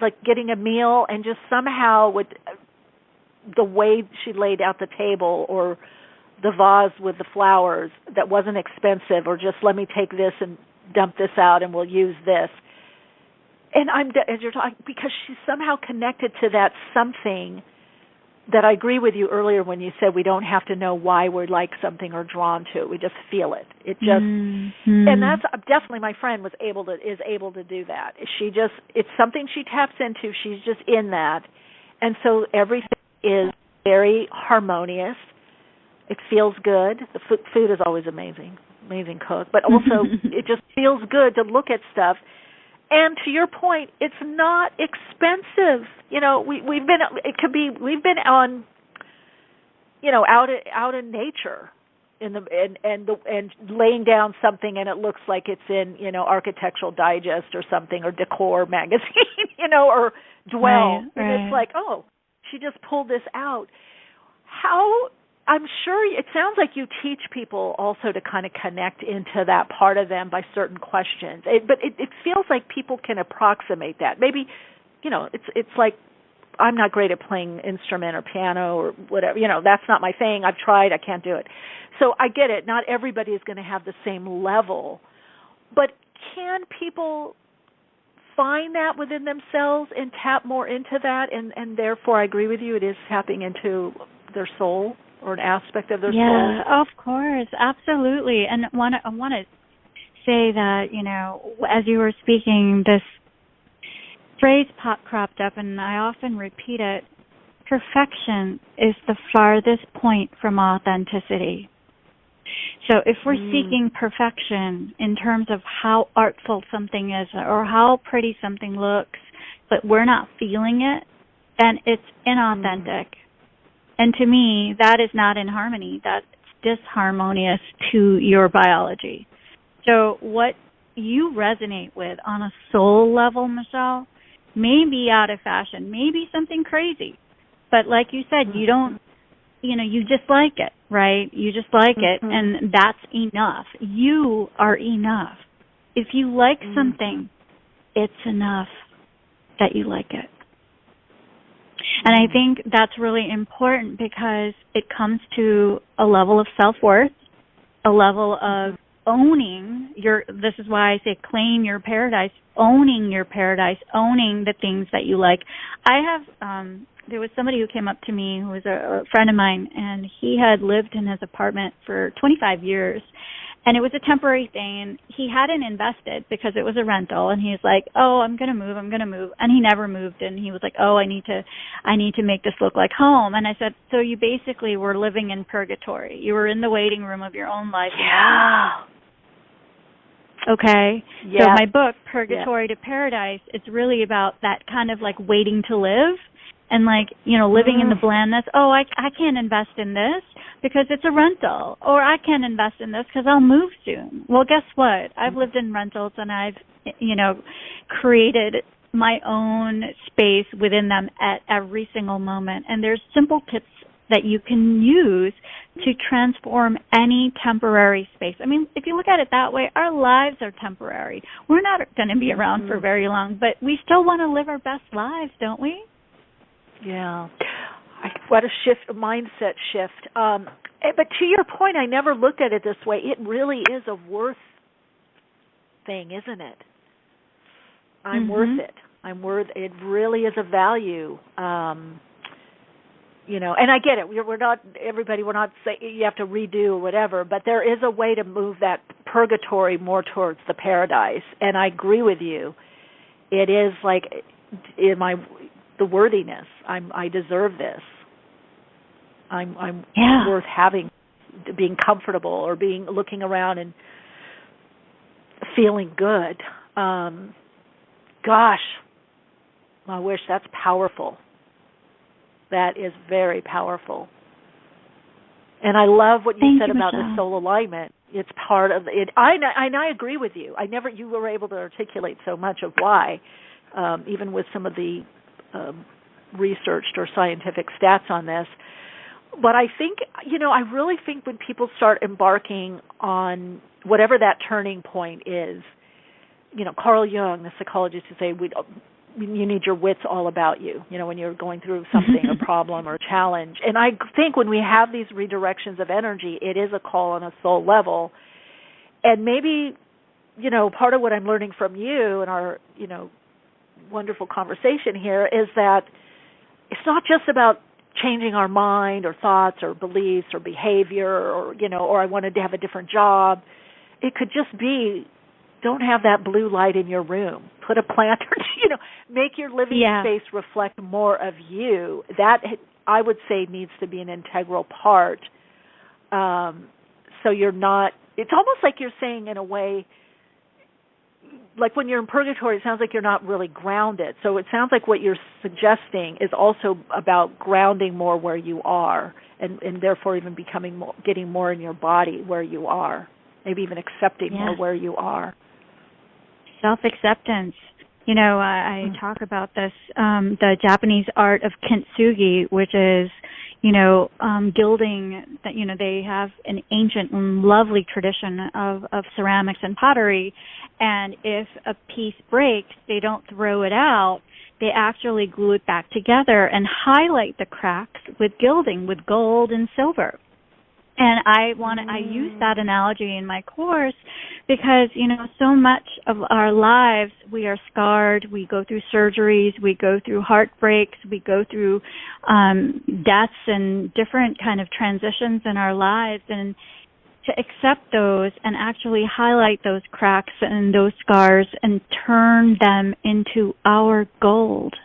like getting a meal, and just somehow with the way she laid out the table or the vase with the flowers that wasn't expensive, or just let me take this and dump this out and we'll use this. And as you're talking, because she's somehow connected to that something that I agree with you earlier when you said we don't have to know why we're like something or drawn to it. We just feel it. It just, and that's definitely my friend is able to do that. It's something she taps into. She's just in that. And so everything is very harmonious. It feels good. The food is always amazing cook, but also it just feels good to look at stuff. And to your point, it's not expensive. We've been on, out in nature, and laying down something, and it looks like it's in Architectural Digest or something, or Decor magazine, or Dwell, right. And it's like, oh, she just pulled this out. How? I'm sure it sounds like you teach people also to kind of connect into that part of them by certain questions. But it feels like people can approximate that. Maybe, it's like I'm not great at playing instrument or piano or whatever. That's not my thing. I've tried. I can't do it. So I get it. Not everybody is going to have the same level. But can people find that within themselves and tap more into that? And therefore, I agree with you. It is tapping into their soul, or an aspect of their soul? Yeah, of course, absolutely. And I want to say that, as you were speaking, this phrase cropped up, and I often repeat it: perfection is the farthest point from authenticity. So if we're seeking perfection in terms of how artful something is or how pretty something looks, but we're not feeling it, then it's inauthentic. And to me, that is not in harmony. That's disharmonious to your biology. So what you resonate with on a soul level, Michele, may be out of fashion, may be something crazy. But like you said, you don't, you just like it, right? You just like it, and that's enough. You are enough. If you like something, it's enough that you like it. And I think that's really important because it comes to a level of self-worth, a level of owning this is why I say claim your paradise, owning your paradise, owning the things that you like. I have, there was somebody who came up to me who was a friend of mine, and he had lived in his apartment for 25 years. And it was a temporary thing, and he hadn't invested because it was a rental, and he was like, oh, I'm going to move. And he never moved, and he was like, oh, I need to make this look like home. And I said, so you basically were living in purgatory. You were in the waiting room of your own life. Yeah. Okay? Yeah. So my book, Purgatory to Paradise, it's really about that kind of like waiting to live and like, you know, living in the blandness. Oh, I can't invest in this because it's a rental, or I can't invest in this because I'll move soon. Well, guess what? I've lived in rentals, and I've, you know, created my own space within them at every single moment. And there's simple tips that you can use to transform any temporary space. I mean, if you look at it that way, our lives are temporary. We're not going to be around for very long, but we still want to live our best lives, don't we? Yeah. What a mindset shift. But to your point, I never looked at it this way. It really is a worth thing, isn't it? I'm worth it. It really is a value. You know, and I get it. We're not saying you have to redo or whatever, but there is a way to move that purgatory more towards the paradise. And I agree with you. It is like the worthiness. I deserve this. I'm worth having, being comfortable, or looking around and feeling good. Gosh, Mahwish, that's powerful. That is very powerful. And I love what you said about the soul alignment. It's part of it. I agree with you. You were able to articulate so much of why, even with some of the researched or scientific stats on this. But I think, I really think when people start embarking on whatever that turning point is, Carl Jung, the psychologist, would say, you need your wits all about you, when you're going through something, a problem or a challenge. And I think when we have these redirections of energy, it is a call on a soul level. And maybe, part of what I'm learning from you and our, wonderful conversation here is that it's not just about changing our mind or thoughts or beliefs or behavior or I wanted to have a different job. It could just be, don't have that blue light in your room. Put a plant or, make your living space reflect more of you. That, I would say, needs to be an integral part. So you're not, it's almost like you're saying in a way, like when you're in purgatory, it sounds like you're not really grounded. So it sounds like what you're suggesting is also about grounding more where you are and therefore even getting more in your body where you are, maybe even accepting more where you are. Self-acceptance. I talk about this, the Japanese art of kintsugi, which is, gilding, that, they have an ancient and lovely tradition of ceramics and pottery. And if a piece breaks, they don't throw it out. They actually glue it back together and highlight the cracks with gilding, with gold and silver. And I use that analogy in my course because, so much of our lives, we are scarred, we go through surgeries, we go through heartbreaks, we go through deaths and different kind of transitions in our lives. And to accept those and actually highlight those cracks and those scars and turn them into our gold.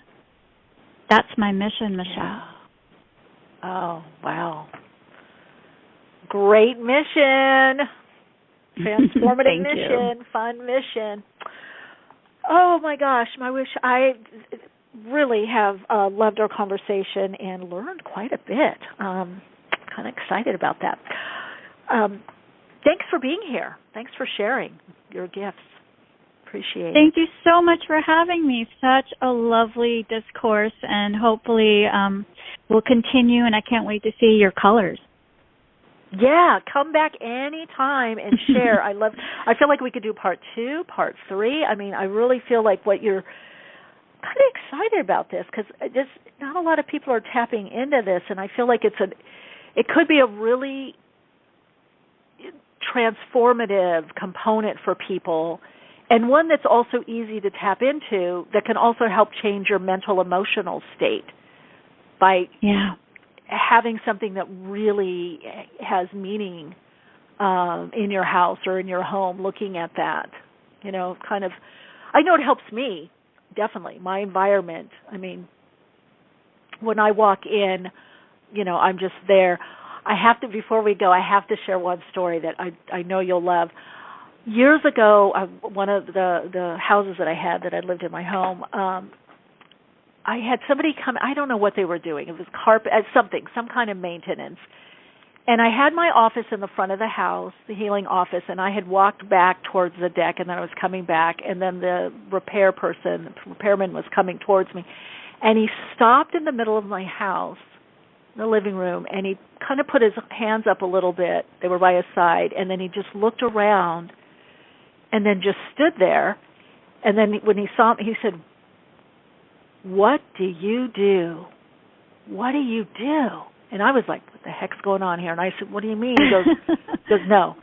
That's my mission, Michele. Yeah. Oh, wow. Great mission. Transformative mission. Fun mission. Oh, my gosh, Mahwish, I really have loved our conversation and learned quite a bit. Kind of excited about that. Thanks for being here. Thanks for sharing your gifts. Appreciate it. Thank you so much for having me. Such a lovely discourse, and hopefully we'll continue, and I can't wait to see your colors. Yeah, come back anytime and share. I feel like we could do part 2, part 3. I mean, I really feel like what you're kind of excited about this because just not a lot of people are tapping into this, and I feel like it could be a really transformative component for people, and one that's also easy to tap into that can also help change your mental emotional state by having something that really has meaning in your house or in your home, looking at that, kind of. I know it helps me, definitely, my environment. I mean, when I walk in, I'm just there. Before we go, I have to share one story that I know you'll love. Years ago, one of the houses that I lived in my home, I had somebody come. I don't know what they were doing. It was some kind of maintenance. And I had my office in the front of the house, the healing office, and I had walked back towards the deck, and then I was coming back, and then the repairman was coming towards me. And he stopped in the middle of my house, the living room, and he kind of put his hands up a little bit. They were by his side, and then he just looked around and then just stood there. And then when he saw me, he said, "What do you do? What do you do?" And I was like, "What the heck's going on here?" And I said, "What do you mean?" He goes, "No."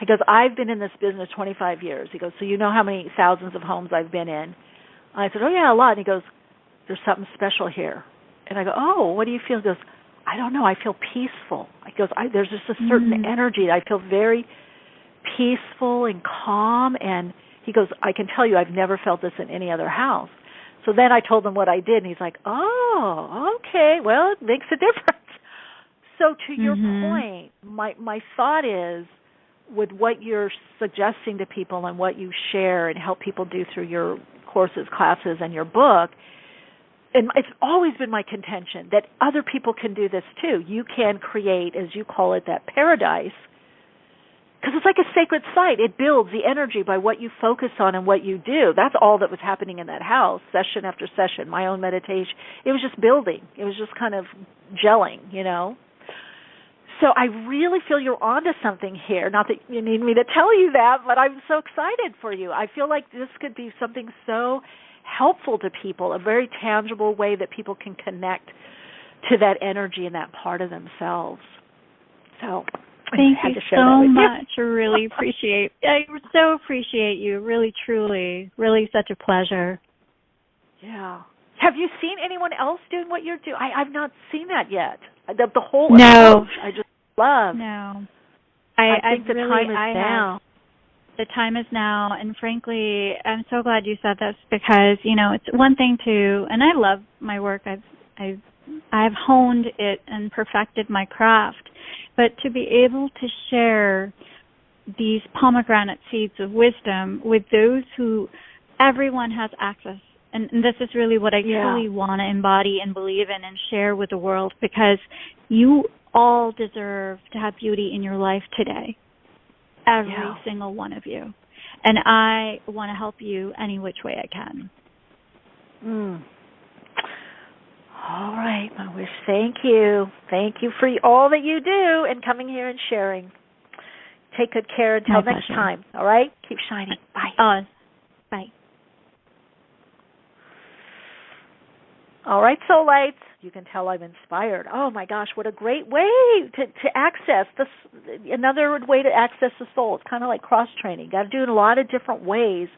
He goes, "I've been in this business 25 years. He goes, "So you know how many thousands of homes I've been in?" I said, "Oh, yeah, a lot." And he goes, "There's something special here." And I go, "Oh, what do you feel?" He goes, "I don't know. I feel peaceful." He goes, "There's just a certain energy. I feel very peaceful and calm." And he goes, "I can tell you I've never felt this in any other house." So then I told him what I did, and he's like, "Oh, okay. Well, it makes a difference." So to your point, my thought is, with what you're suggesting to people and what you share and help people do through your courses, classes, and your book, and it's always been my contention that other people can do this too. You can create, as you call it, that paradise, because it's like a sacred site. It builds the energy by what you focus on and what you do. That's all that was happening in that house, session after session, my own meditation. It was just building. It was just kind of gelling, So I really feel you're onto something here. Not that you need me to tell you that, but I'm so excited for you. I feel like this could be something so helpful to people, a very tangible way that people can connect to that energy and that part of themselves. So thank you so much. I really appreciate you. Really, truly, really such a pleasure. Yeah. Have you seen anyone else doing what you're doing? I've not seen that yet. The whole approach, I just love. No. I think the time is now. The time is now, and frankly, I'm so glad you said this because, it's one thing and I love my work. I've honed it and perfected my craft, but to be able to share these pomegranate seeds of wisdom with those who everyone has access. And this is really what I truly want to embody and believe in and share with the world, because you all deserve to have beauty in your life today. Every single one of you. And I want to help you any which way I can. All right, Mahwish, thank you. Thank you for all that you do and coming here and sharing. Take good care until next time, all right? Keep shining. Bye. Bye. All right, Soul Lights, you can tell I'm inspired. Oh, my gosh, what a great way to access this, another way to access the soul. It's kind of like cross-training. Got to do it in a lot of different ways.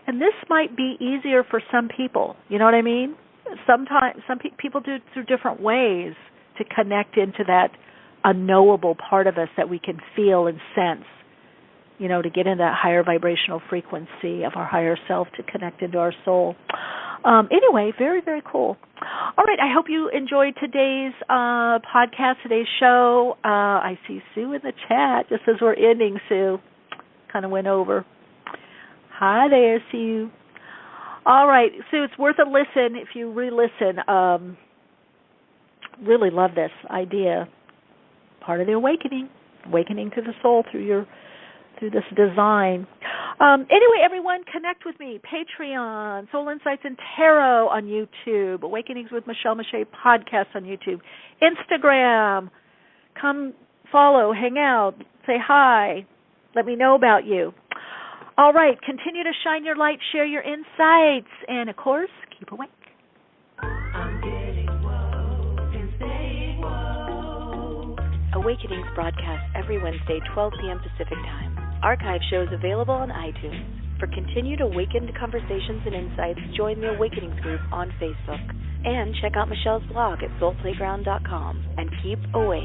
And this might be easier for some people. You know what I mean? Sometimes people do it through different ways to connect into that unknowable part of us that we can feel and sense, to get into that higher vibrational frequency of our higher self, to connect into our soul. Anyway, very, very cool. All right, I hope you enjoyed today's podcast, today's show. I see Sue in the chat just as we're ending, Sue. Kind of went over. Hi there, Sue. All right, Sue, it's worth a listen if you re-listen. Really love this idea. Part of the awakening to the soul through this design. Anyway, everyone, connect with me. Patreon, Soul Insights and Tarot on YouTube, Awakenings with Michele Meiche podcast on YouTube, Instagram. Come follow, hang out, say hi, let me know about you. All right, continue to shine your light, share your insights, and of course, keep awake. Awakenings broadcast every Wednesday, 12 p.m. Pacific Time. Archive shows available on iTunes. For continued awakened conversations and insights, join the Awakenings group on Facebook. And check out Michele's blog at soulplayground.com. And keep awake.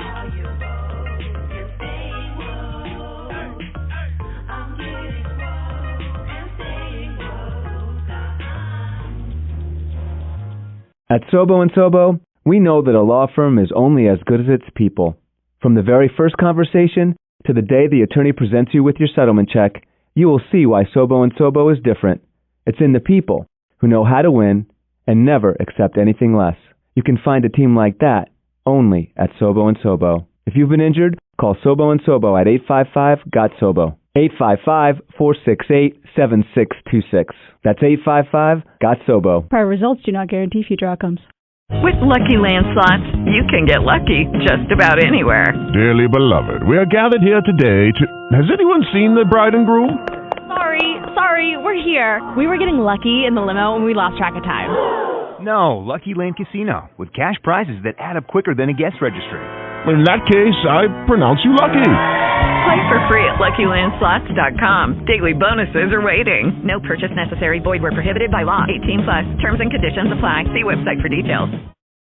At Sobo & Sobo, we know that a law firm is only as good as its people. From the very first conversation to the day the attorney presents you with your settlement check, you will see why Sobo & Sobo is different. It's in the people who know how to win and never accept anything less. You can find a team like that only at Sobo & Sobo. If you've been injured, call Sobo & Sobo at 855-GOT-SOBO. 855-468-7626. That's 855-GOT-SOBO. Prior results do not guarantee future outcomes. With Lucky Land Slots, you can get lucky just about anywhere. Dearly beloved, we are gathered here today to... Has anyone seen the bride and groom? Sorry, we're here. We were getting lucky in the limo and we lost track of time. No, Lucky Land Casino, with cash prizes that add up quicker than a guest registry. In that case, I pronounce you lucky. Play for free at LuckyLandSlots.com. Daily bonuses are waiting. No purchase necessary. Void where prohibited by law. 18+. Terms and conditions apply. See website for details.